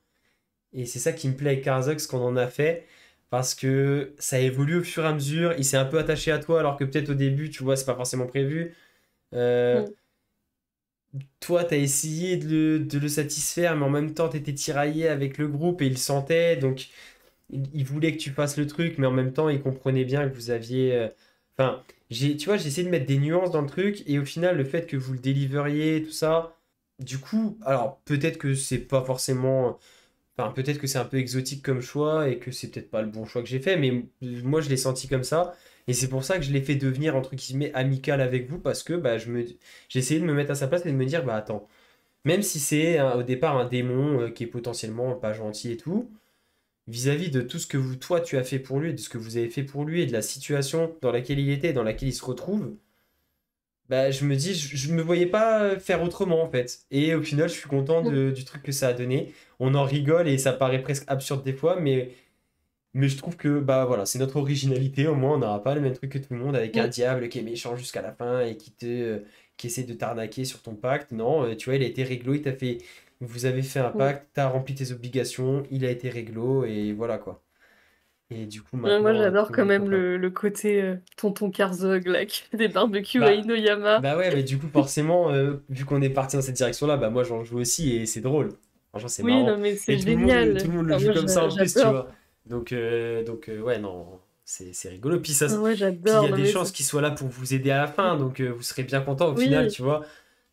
Et c'est ça qui me plaît avec Karzak, ce qu'on en a fait, parce que ça évolue au fur et à mesure. Il s'est un peu attaché à toi, alors que peut-être au début, tu vois, c'est pas forcément prévu. Euh, Mm. Toi, t'as essayé de le satisfaire, mais en même temps, t'étais tiraillé avec le groupe et il le sentait, donc il voulait que tu fasses le truc, mais en même temps, il comprenait bien que vous aviez. Enfin, tu vois, j'ai essayé de mettre des nuances dans le truc, et au final, le fait que vous le déliveriez, tout ça, du coup, alors peut-être que c'est pas forcément. Enfin, peut-être que c'est un peu exotique comme choix et que c'est peut-être pas le bon choix que j'ai fait, mais moi je l'ai senti comme ça. Et c'est pour ça que je l'ai fait devenir entre guillemets amical avec vous parce que bah, j'ai essayé de me mettre à sa place et de me dire, bah attends, même si c'est au départ un démon qui est potentiellement pas gentil et tout, vis-à-vis de tout ce que toi tu as fait pour lui, de ce que vous avez fait pour lui et de la situation dans laquelle il était, dans laquelle il se retrouve, bah, je me dis, je me voyais pas faire autrement en fait. Et au final, je suis content Mm. du truc que ça a donné. On en rigole et ça paraît presque absurde des fois, mais je trouve que bah voilà, c'est notre originalité. Au moins, on n'aura pas le même truc que tout le monde avec un Mm. diable qui est méchant jusqu'à la fin et qui essaie de t'arnaquer sur ton pacte. Non, tu vois, il a été réglo, il t'a fait. Vous avez fait un Mm. pacte, t'as rempli tes obligations, il a été réglo et voilà quoi. Et du coup, Moi, maintenant, tout j'adore le quand monde est même content. le côté tonton Karzog, là, qui fait des barbecues à Bah, Inoyama. Bah ouais, mais du coup, forcément, vu qu'on est parti dans cette direction-là, bah moi j'en joue aussi et c'est drôle. Franchement, c'est Oui, marrant. non, mais Et c'est génial. tout le monde le Enfin, joue moi, comme ça en plus, tu j'adore. vois. Ouais, non, c'est rigolo. Ouais, Puis il y j'adore. a Non, des mais chances qu'il soit là pour vous aider à la fin, donc vous serez bien content au final, oui, tu vois.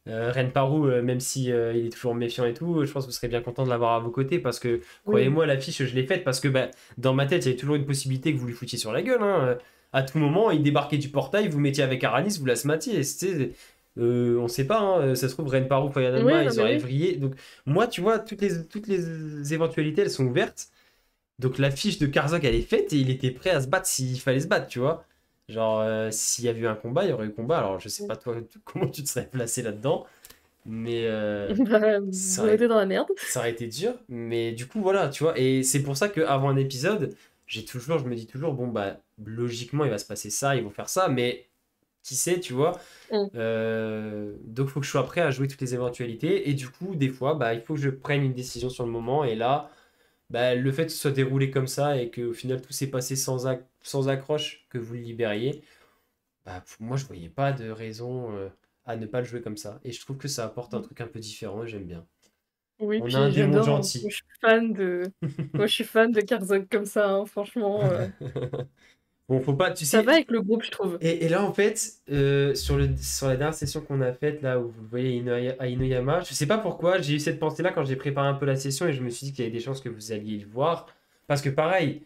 Renparu, même si il est toujours méfiant et tout, je pense que vous serez bien content de l'avoir à vos côtés parce que, oui. croyez-moi, l'affiche, je l'ai faite parce que bah, dans ma tête, il y avait toujours une possibilité que vous lui foutiez sur la gueule, hein. À tout moment, il débarquait du portail, vous mettiez avec Aranis, vous la smatiez. On sait pas, hein, ça se trouve, Renparu, Oui, Fayanama, non, ils mais auraient oui. vrillé. Donc, moi, tu vois, toutes les éventualités, elles sont ouvertes. Donc, la fiche de Karzok, elle est faite et il était prêt à se battre s'il fallait se battre, tu vois. Genre, s'il y avait eu un combat, il y aurait eu combat. Alors, je sais pas, toi, comment tu te serais placé là-dedans. Mais Bah, ça on aurait, était dans la merde. ça aurait été dur. Mais du coup, voilà, tu vois. Et c'est pour ça qu'avant un épisode, je me dis toujours, bon, bah, logiquement, il va se passer ça, ils vont faire ça. Mais qui sait, tu vois. Mm. Donc, il faut que je sois prêt à jouer toutes les éventualités. Et du coup, des fois, bah, il faut que je prenne une décision sur le moment. Et là, bah, le fait que ce soit déroulé comme ça et qu'au final, tout s'est passé sans accroche, que vous le libériez, bah, pour moi, je voyais pas de raison à ne pas le jouer comme ça. Et je trouve que ça apporte un truc un peu différent et j'aime bien. Oui, On a un puis démon j'adore. Moi, gentil. je suis fan de. Moi, je suis fan de Karzog comme ça, hein, franchement. Bon, faut pas, tu Ça va sais. avec le groupe, je trouve. Et là, en fait, sur la dernière session qu'on a faite, là où vous le voyez à Inoyama, je sais pas pourquoi, j'ai eu cette pensée-là quand j'ai préparé un peu la session et je me suis dit qu'il y avait des chances que vous alliez le voir. Parce que pareil,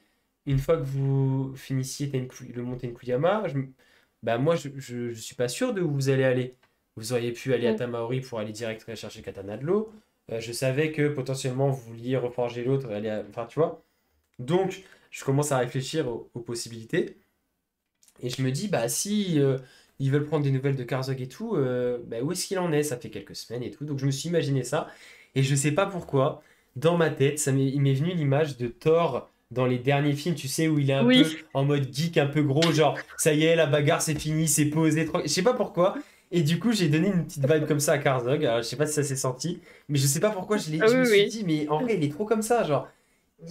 une fois que vous finissiez le Mont Tenkuyama, bah moi, je suis pas sûr de où vous allez aller. Vous auriez pu aller à Mm. Tamaori pour aller direct chercher Katana de l'eau. Je savais que potentiellement vous vouliez reforger l'autre, enfin, tu vois. Donc, je commence à réfléchir aux possibilités. Et je me dis, bah si ils veulent prendre des nouvelles de Karzog et tout, bah, où est-ce qu'il en est? Ça fait quelques semaines et tout. Donc je me suis imaginé ça. Et je sais pas pourquoi, dans ma tête, il m'est venu l'image de Thor dans les derniers films, tu sais, où il est un Oui, peu en mode geek, un peu gros, genre ça y est, la bagarre c'est fini, c'est posé. Je sais pas pourquoi. Et du coup, j'ai donné une petite vibe comme ça à Karzog. Alors, je sais pas si ça s'est senti, mais je sais pas pourquoi Ah je oui, me suis oui. dit, mais en vrai, il est trop comme ça. Genre,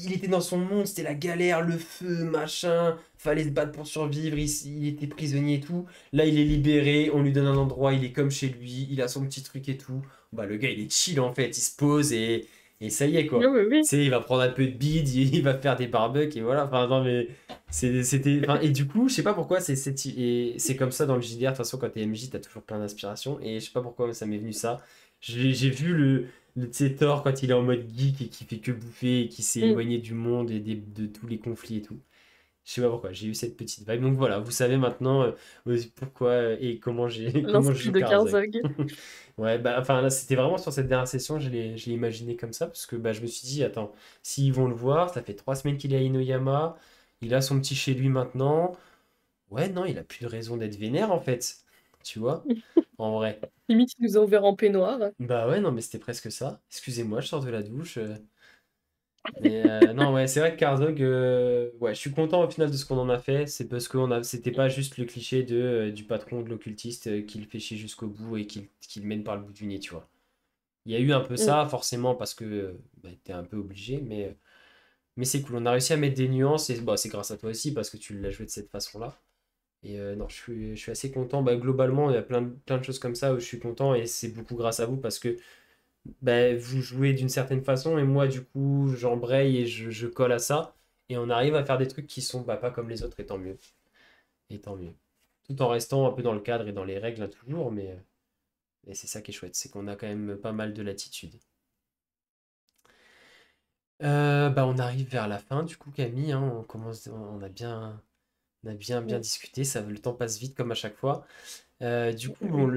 il était dans son monde, c'était la galère, le feu, machin. Fallait se battre pour survivre. Il était prisonnier et tout. Là, il est libéré. On lui donne un endroit. Il est comme chez lui. Il a son petit truc et tout. Bah, le gars, il est chill en fait. Il se pose et ça y est Oui, quoi. oui, Tu oui. sais, il va prendre un peu de bide, il va faire des barbecues et voilà. Enfin, non, mais c'était. Enfin, et du coup, je sais pas pourquoi c'est comme ça dans le JDR. De toute façon, quand t'es MJ, t'as toujours plein d'inspiration. Et je sais pas pourquoi ça m'est venu ça. J'ai vu tu sais, Thor quand il est en mode geek et qui fait que bouffer et qui s'est Mm. éloigné du monde et de tous les conflits et tout. Je sais pas pourquoi, j'ai eu cette petite vibe. Donc voilà, vous savez maintenant pourquoi et comment j'ai comment je L'inspi joue de Karzak. Karzog. Ouais, bah enfin là, c'était vraiment sur cette dernière session, je l'ai imaginé comme ça parce que bah, je me suis dit, attends, s'ils vont le voir, ça fait 3 semaines qu'il est à Inoyama, il a son petit chez lui maintenant. Ouais, non, il a plus de raison d'être vénère en fait. Tu vois, en vrai. Limite, il nous a ouvert en peignoir. Bah ouais, non, mais c'était presque ça. Excusez-moi, je sors de la douche. Mais non, ouais, c'est vrai que Karzog, ouais, je suis content au final de ce qu'on en a fait. C'est parce que c'était pas juste le cliché du patron de l'occultiste qui le fait chier jusqu'au bout et qui le mène par le bout du nez, tu vois. Il y a eu un peu Mm. ça, forcément, parce que bah, t'es un peu obligé, mais c'est cool. On a réussi à mettre des nuances et bah, c'est grâce à toi aussi parce que tu l'as joué de cette façon-là. Et non, je suis assez content. Bah, globalement, il y a plein de choses comme ça où je suis content et c'est beaucoup grâce à vous parce que bah, vous jouez d'une certaine façon et moi, du coup, j'embraye et je colle à ça. Et on arrive à faire des trucs qui sont bah, pas comme les autres et tant mieux. Et tant mieux. Tout en restant un peu dans le cadre et dans les règles hein, toujours, mais c'est ça qui est chouette, c'est qu'on a quand même pas mal de latitude. Bah, on arrive vers la fin, du coup, Camille, hein, on a bien Mm. discuté, le temps passe vite comme à chaque fois. Du coup, bon, Oui.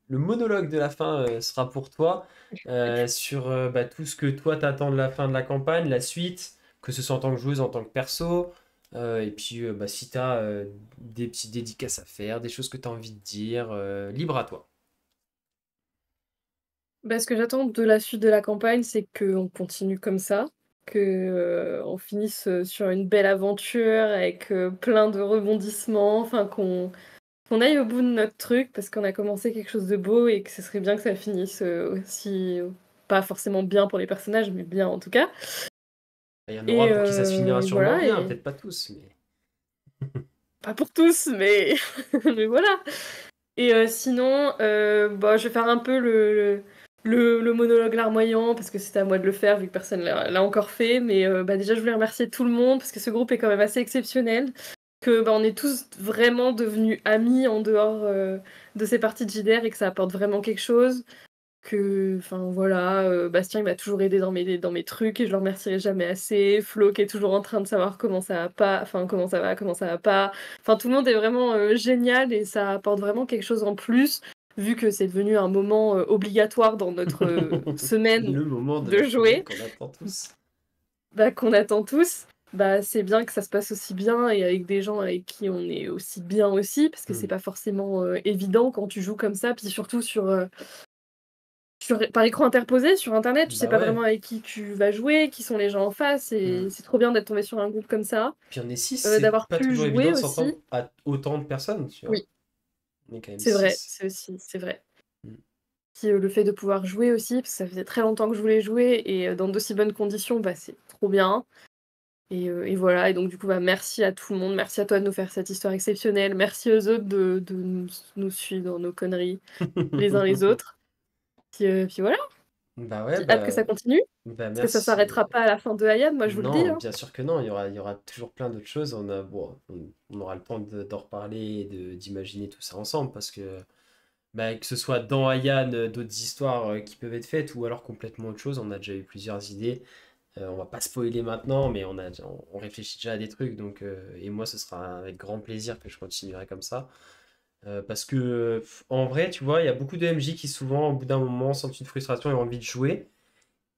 le monologue de la fin sera pour toi sur bah, tout ce que toi t'attends de la fin de la campagne, la suite, que ce soit en tant que joueuse, en tant que perso, et puis bah, si tu as des petites dédicaces à faire, des choses que tu as envie de dire, libre à toi. Bah, ce que j'attends de la suite de la campagne, c'est qu'on continue comme ça, que, on finisse, sur une belle aventure avec, plein de rebondissements, enfin qu'on aille au bout de notre truc parce qu'on a commencé quelque chose de beau et que ce serait bien que ça finisse, aussi, pas forcément bien pour les personnages, mais bien en tout cas Il y en et aura pour qui ça se finira sûrement voilà bien, et peut-être pas tous, mais. pas pour tous, mais mais voilà. Et sinon, bah, je vais faire un peu le monologue larmoyant parce que c'était à moi de le faire vu que personne l'a encore fait. Mais bah, déjà, je voulais remercier tout le monde parce que ce groupe est quand même assez exceptionnel. Que bah, on est tous vraiment devenus amis en dehors de ces parties de JDR et que ça apporte vraiment quelque chose. Que, enfin voilà, Bastien il m'a toujours aidé dans mes trucs et je le remercierai jamais assez. Flo qui est toujours en train de savoir comment ça va pas, enfin comment ça va, comment ça va pas. Enfin tout le monde est vraiment génial et ça apporte vraiment quelque chose en plus, vu que c'est devenu un moment obligatoire dans notre semaine Le moment de la de finale jouer, qu'on attend tous. bah, qu'on attend tous. Bah, c'est bien que ça se passe aussi bien et avec des gens avec qui on est aussi bien aussi, parce que c'est Hmm. pas forcément évident quand tu joues comme ça, puis surtout par écran interposé sur internet, tu sais Bah pas vraiment ouais. avec qui tu vas jouer, qui sont les gens en face, Hmm. et c'est trop bien d'être tombé sur un groupe comme ça. Puis on est 6, c'est D'avoir pas pu toujours évident jouer de aussi. s'entendre à autant de personnes, tu vois. Oui, On est quand même c'est vrai, 6. c'est vrai. Puis le fait de pouvoir jouer aussi, parce que ça faisait très longtemps que je voulais jouer, et dans d'aussi bonnes conditions, bah c'est trop bien. Et voilà, et donc du coup, bah, merci à tout le monde, merci à toi de nous faire cette histoire exceptionnelle, merci aux autres de nous suivre dans nos conneries les uns les autres. Puis voilà, Bah ouais, puis hâte que ça continue, bah parce que ça merci. s'arrêtera pas à la fin de Hayat, moi je vous le dis, Non, hein. bien sûr que non, il y aura toujours plein d'autres choses. Bon, on aura le temps d'en reparler et d'imaginer tout ça ensemble parce que bah, que ce soit dans Ayan, d'autres histoires qui peuvent être faites ou alors complètement autre chose, on a déjà eu plusieurs idées. On va pas spoiler maintenant, mais on réfléchit déjà à des trucs. Donc, et moi, ce sera avec grand plaisir que je continuerai comme ça. Parce que, en vrai, tu vois, il y a beaucoup de MJ qui, souvent, au bout d'un moment, sentent une frustration et ont envie de jouer.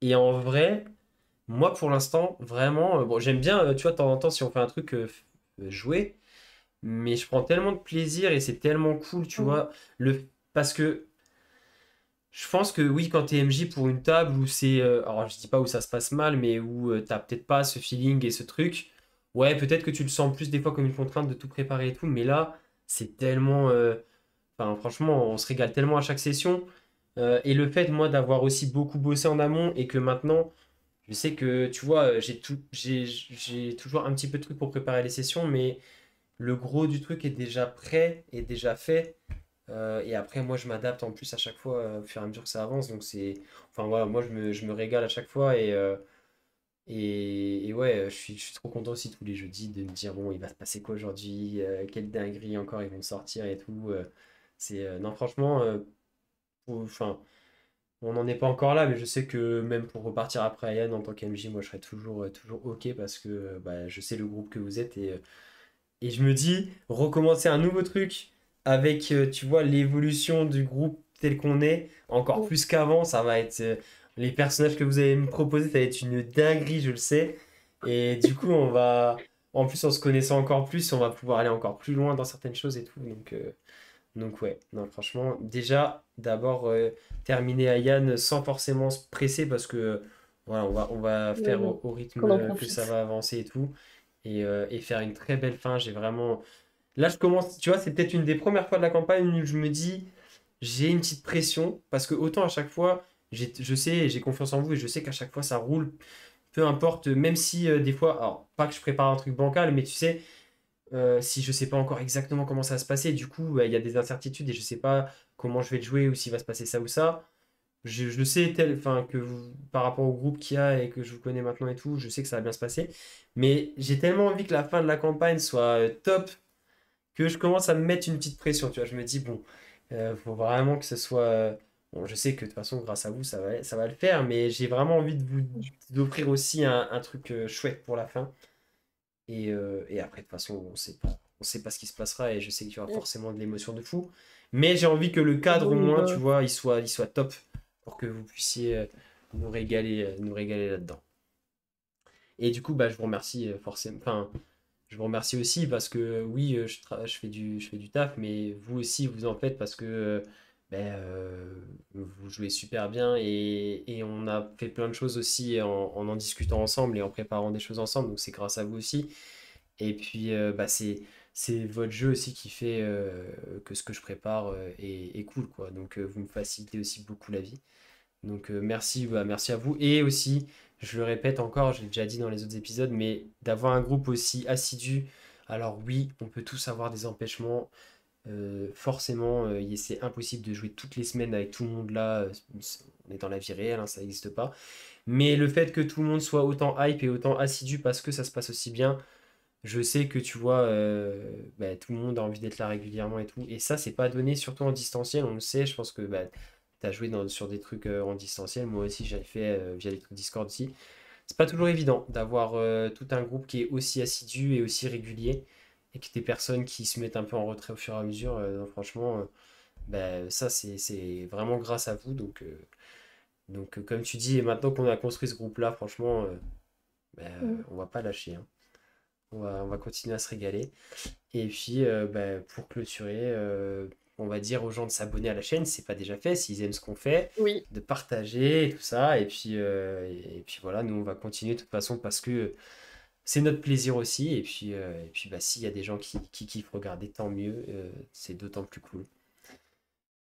Et en vrai, moi, pour l'instant, vraiment, bon, j'aime bien, tu vois, de temps en temps, si on fait un truc, jouer. Mais je prends tellement de plaisir et c'est tellement cool, tu Mmh. vois. Parce que je pense que oui, quand t'es MJ pour une table où c'est. Alors, je dis pas où ça se passe mal, mais où t'as peut-être pas ce feeling et ce truc. Ouais, peut-être que tu le sens plus des fois comme une contrainte de tout préparer et tout. Mais là, c'est tellement... Enfin, franchement, on se régale tellement à chaque session. Et le fait, moi, d'avoir aussi beaucoup bossé en amont et que maintenant, je sais que, tu vois, j'ai toujours un petit peu de trucs pour préparer les sessions, mais le gros du truc est déjà prêt, est déjà fait. Et après, moi, je m'adapte en plus à chaque fois au fur et à mesure que ça avance. Donc, c'est. Enfin, voilà, moi, je me régale à chaque fois. Et ouais, je suis trop content aussi tous les jeudis de me dire, bon, il va se passer quoi aujourd'hui? Quelle dinguerie encore ils vont sortir et tout. Non, franchement, enfin, on n'en est pas encore là, mais je sais que même pour repartir après Yann en tant qu'MJ, moi, je serais toujours OK parce que bah, je sais le groupe que vous êtes et je me dis, recommencer un nouveau truc avec, tu vois, l'évolution du groupe tel qu'on est, encore Mm. plus qu'avant, ça va être... les personnages que vous allez me proposer, ça va être une dinguerie, je le sais. Et du coup, en plus, en se connaissant encore plus, on va pouvoir aller encore plus loin dans certaines choses et tout. Donc ouais, non, franchement, déjà, d'abord, terminer à Yann sans forcément se presser parce que, voilà, on va Ouais, faire non. au rythme Qu'on en que ça profite. va avancer et tout et faire une très belle fin. J'ai vraiment. Là, je commence, tu vois, c'est peut-être une des premières fois de la campagne où je me dis, j'ai une petite pression, parce que autant à chaque fois, je sais, j'ai confiance en vous et je sais qu'à chaque fois ça roule, peu importe, même si des fois, alors pas que je prépare un truc bancal, mais tu sais, si je sais pas encore exactement comment ça va se passer, du coup, il y a des incertitudes et je sais pas comment je vais le jouer ou s'il va se passer ça ou ça. Je le sais enfin, par rapport au groupe qu'il y a et que je vous connais maintenant et tout, je sais que ça va bien se passer. Mais j'ai tellement envie que la fin de la campagne soit top que je commence à me mettre une petite pression, tu vois. Je me dis, bon, faut vraiment que ce soit... bon, je sais que de toute façon, grâce à vous, ça va le faire, mais j'ai vraiment envie de vous d'offrir aussi un truc chouette pour la fin. Et après, de toute façon, on sait pas ce qui se passera et je sais qu'il y aura Mm. forcément de l'émotion de fou. Mais j'ai envie que le cadre, au Oui, moins, tu bah, vois, il soit top pour que vous puissiez nous régaler là-dedans. Et du coup, bah, je vous remercie forcément. Enfin, je vous remercie aussi parce que oui, je fais du taf, mais vous aussi, vous en faites parce que ben, vous jouez super bien et on a fait plein de choses aussi en discutant ensemble et en préparant des choses ensemble. Donc c'est grâce à vous aussi. Et puis bah, c'est votre jeu aussi qui fait que ce que je prépare est cool, quoi. Donc vous me facilitez aussi beaucoup la vie. Donc merci, bah, merci à vous. Et aussi, je le répète encore, je l'ai déjà dit dans les autres épisodes, mais d'avoir un groupe aussi assidu. Alors oui, on peut tous avoir des empêchements. Forcément, c'est impossible de jouer toutes les semaines avec tout le monde là. On est dans la vie réelle, hein, ça n'existe pas. Mais le fait que tout le monde soit autant hype et autant assidu parce que ça se passe aussi bien, je sais que tu vois, bah, tout le monde a envie d'être là régulièrement et tout. Et ça, c'est pas donné, surtout en distanciel, on le sait. Je pense que bah, tu as joué sur des trucs en distanciel. Moi aussi, j'avais fait via les trucs Discord aussi. C'est pas toujours évident d'avoir tout un groupe qui est aussi assidu et aussi régulier. Et que des personnes qui se mettent un peu en retrait au fur et à mesure. Donc franchement, bah, ça, c'est vraiment grâce à vous. Donc, comme tu dis, et maintenant qu'on a construit ce groupe-là, franchement, bah, mm. on va pas lâcher, hein. On va continuer à se régaler. Et puis, bah, pour clôturer, on va dire aux gens de s'abonner à la chaîne, si c'est pas déjà fait, s'ils aiment ce qu'on fait, Oui. de partager et tout ça. Et puis voilà, nous, on va continuer de toute façon parce que c'est notre plaisir aussi. Et puis bah, s'il y a des gens qui kiffent regarder, tant mieux. C'est d'autant plus cool.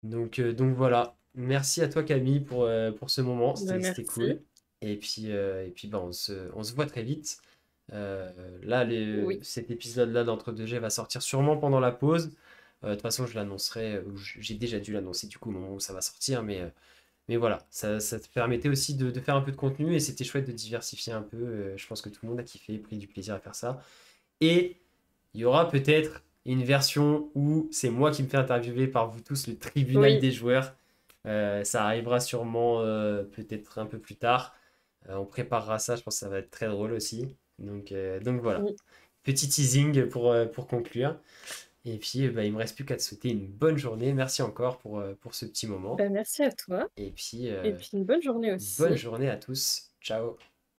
Donc voilà. Merci à toi, Camille, pour ce moment. Bah, C'était cool. merci. Et puis bah, on se voit très vite. Euh, Là, Oui. cet épisode-là d'Entre-deux-G va sortir sûrement pendant la pause. De toute façon, je l'annoncerai, ou j'ai déjà dû l'annoncer du coup au moment où ça va sortir, mais voilà, ça te permettait aussi de faire un peu de contenu et c'était chouette de diversifier un peu. Je pense que tout le monde a kiffé, pris du plaisir à faire ça. Et il y aura peut-être une version où c'est moi qui me fais interviewer par vous tous, le tribunal Oui. des joueurs. Ça arrivera sûrement peut-être un peu plus tard. On préparera ça, je pense que ça va être très drôle aussi. Donc voilà, Mm. petit teasing pour conclure. Et puis bah, il me reste plus qu'à te souhaiter une bonne journée. Merci encore pour ce petit moment. Bah, merci à toi. Et puis Et puis une bonne journée bonne aussi. journée à tous. Ciao.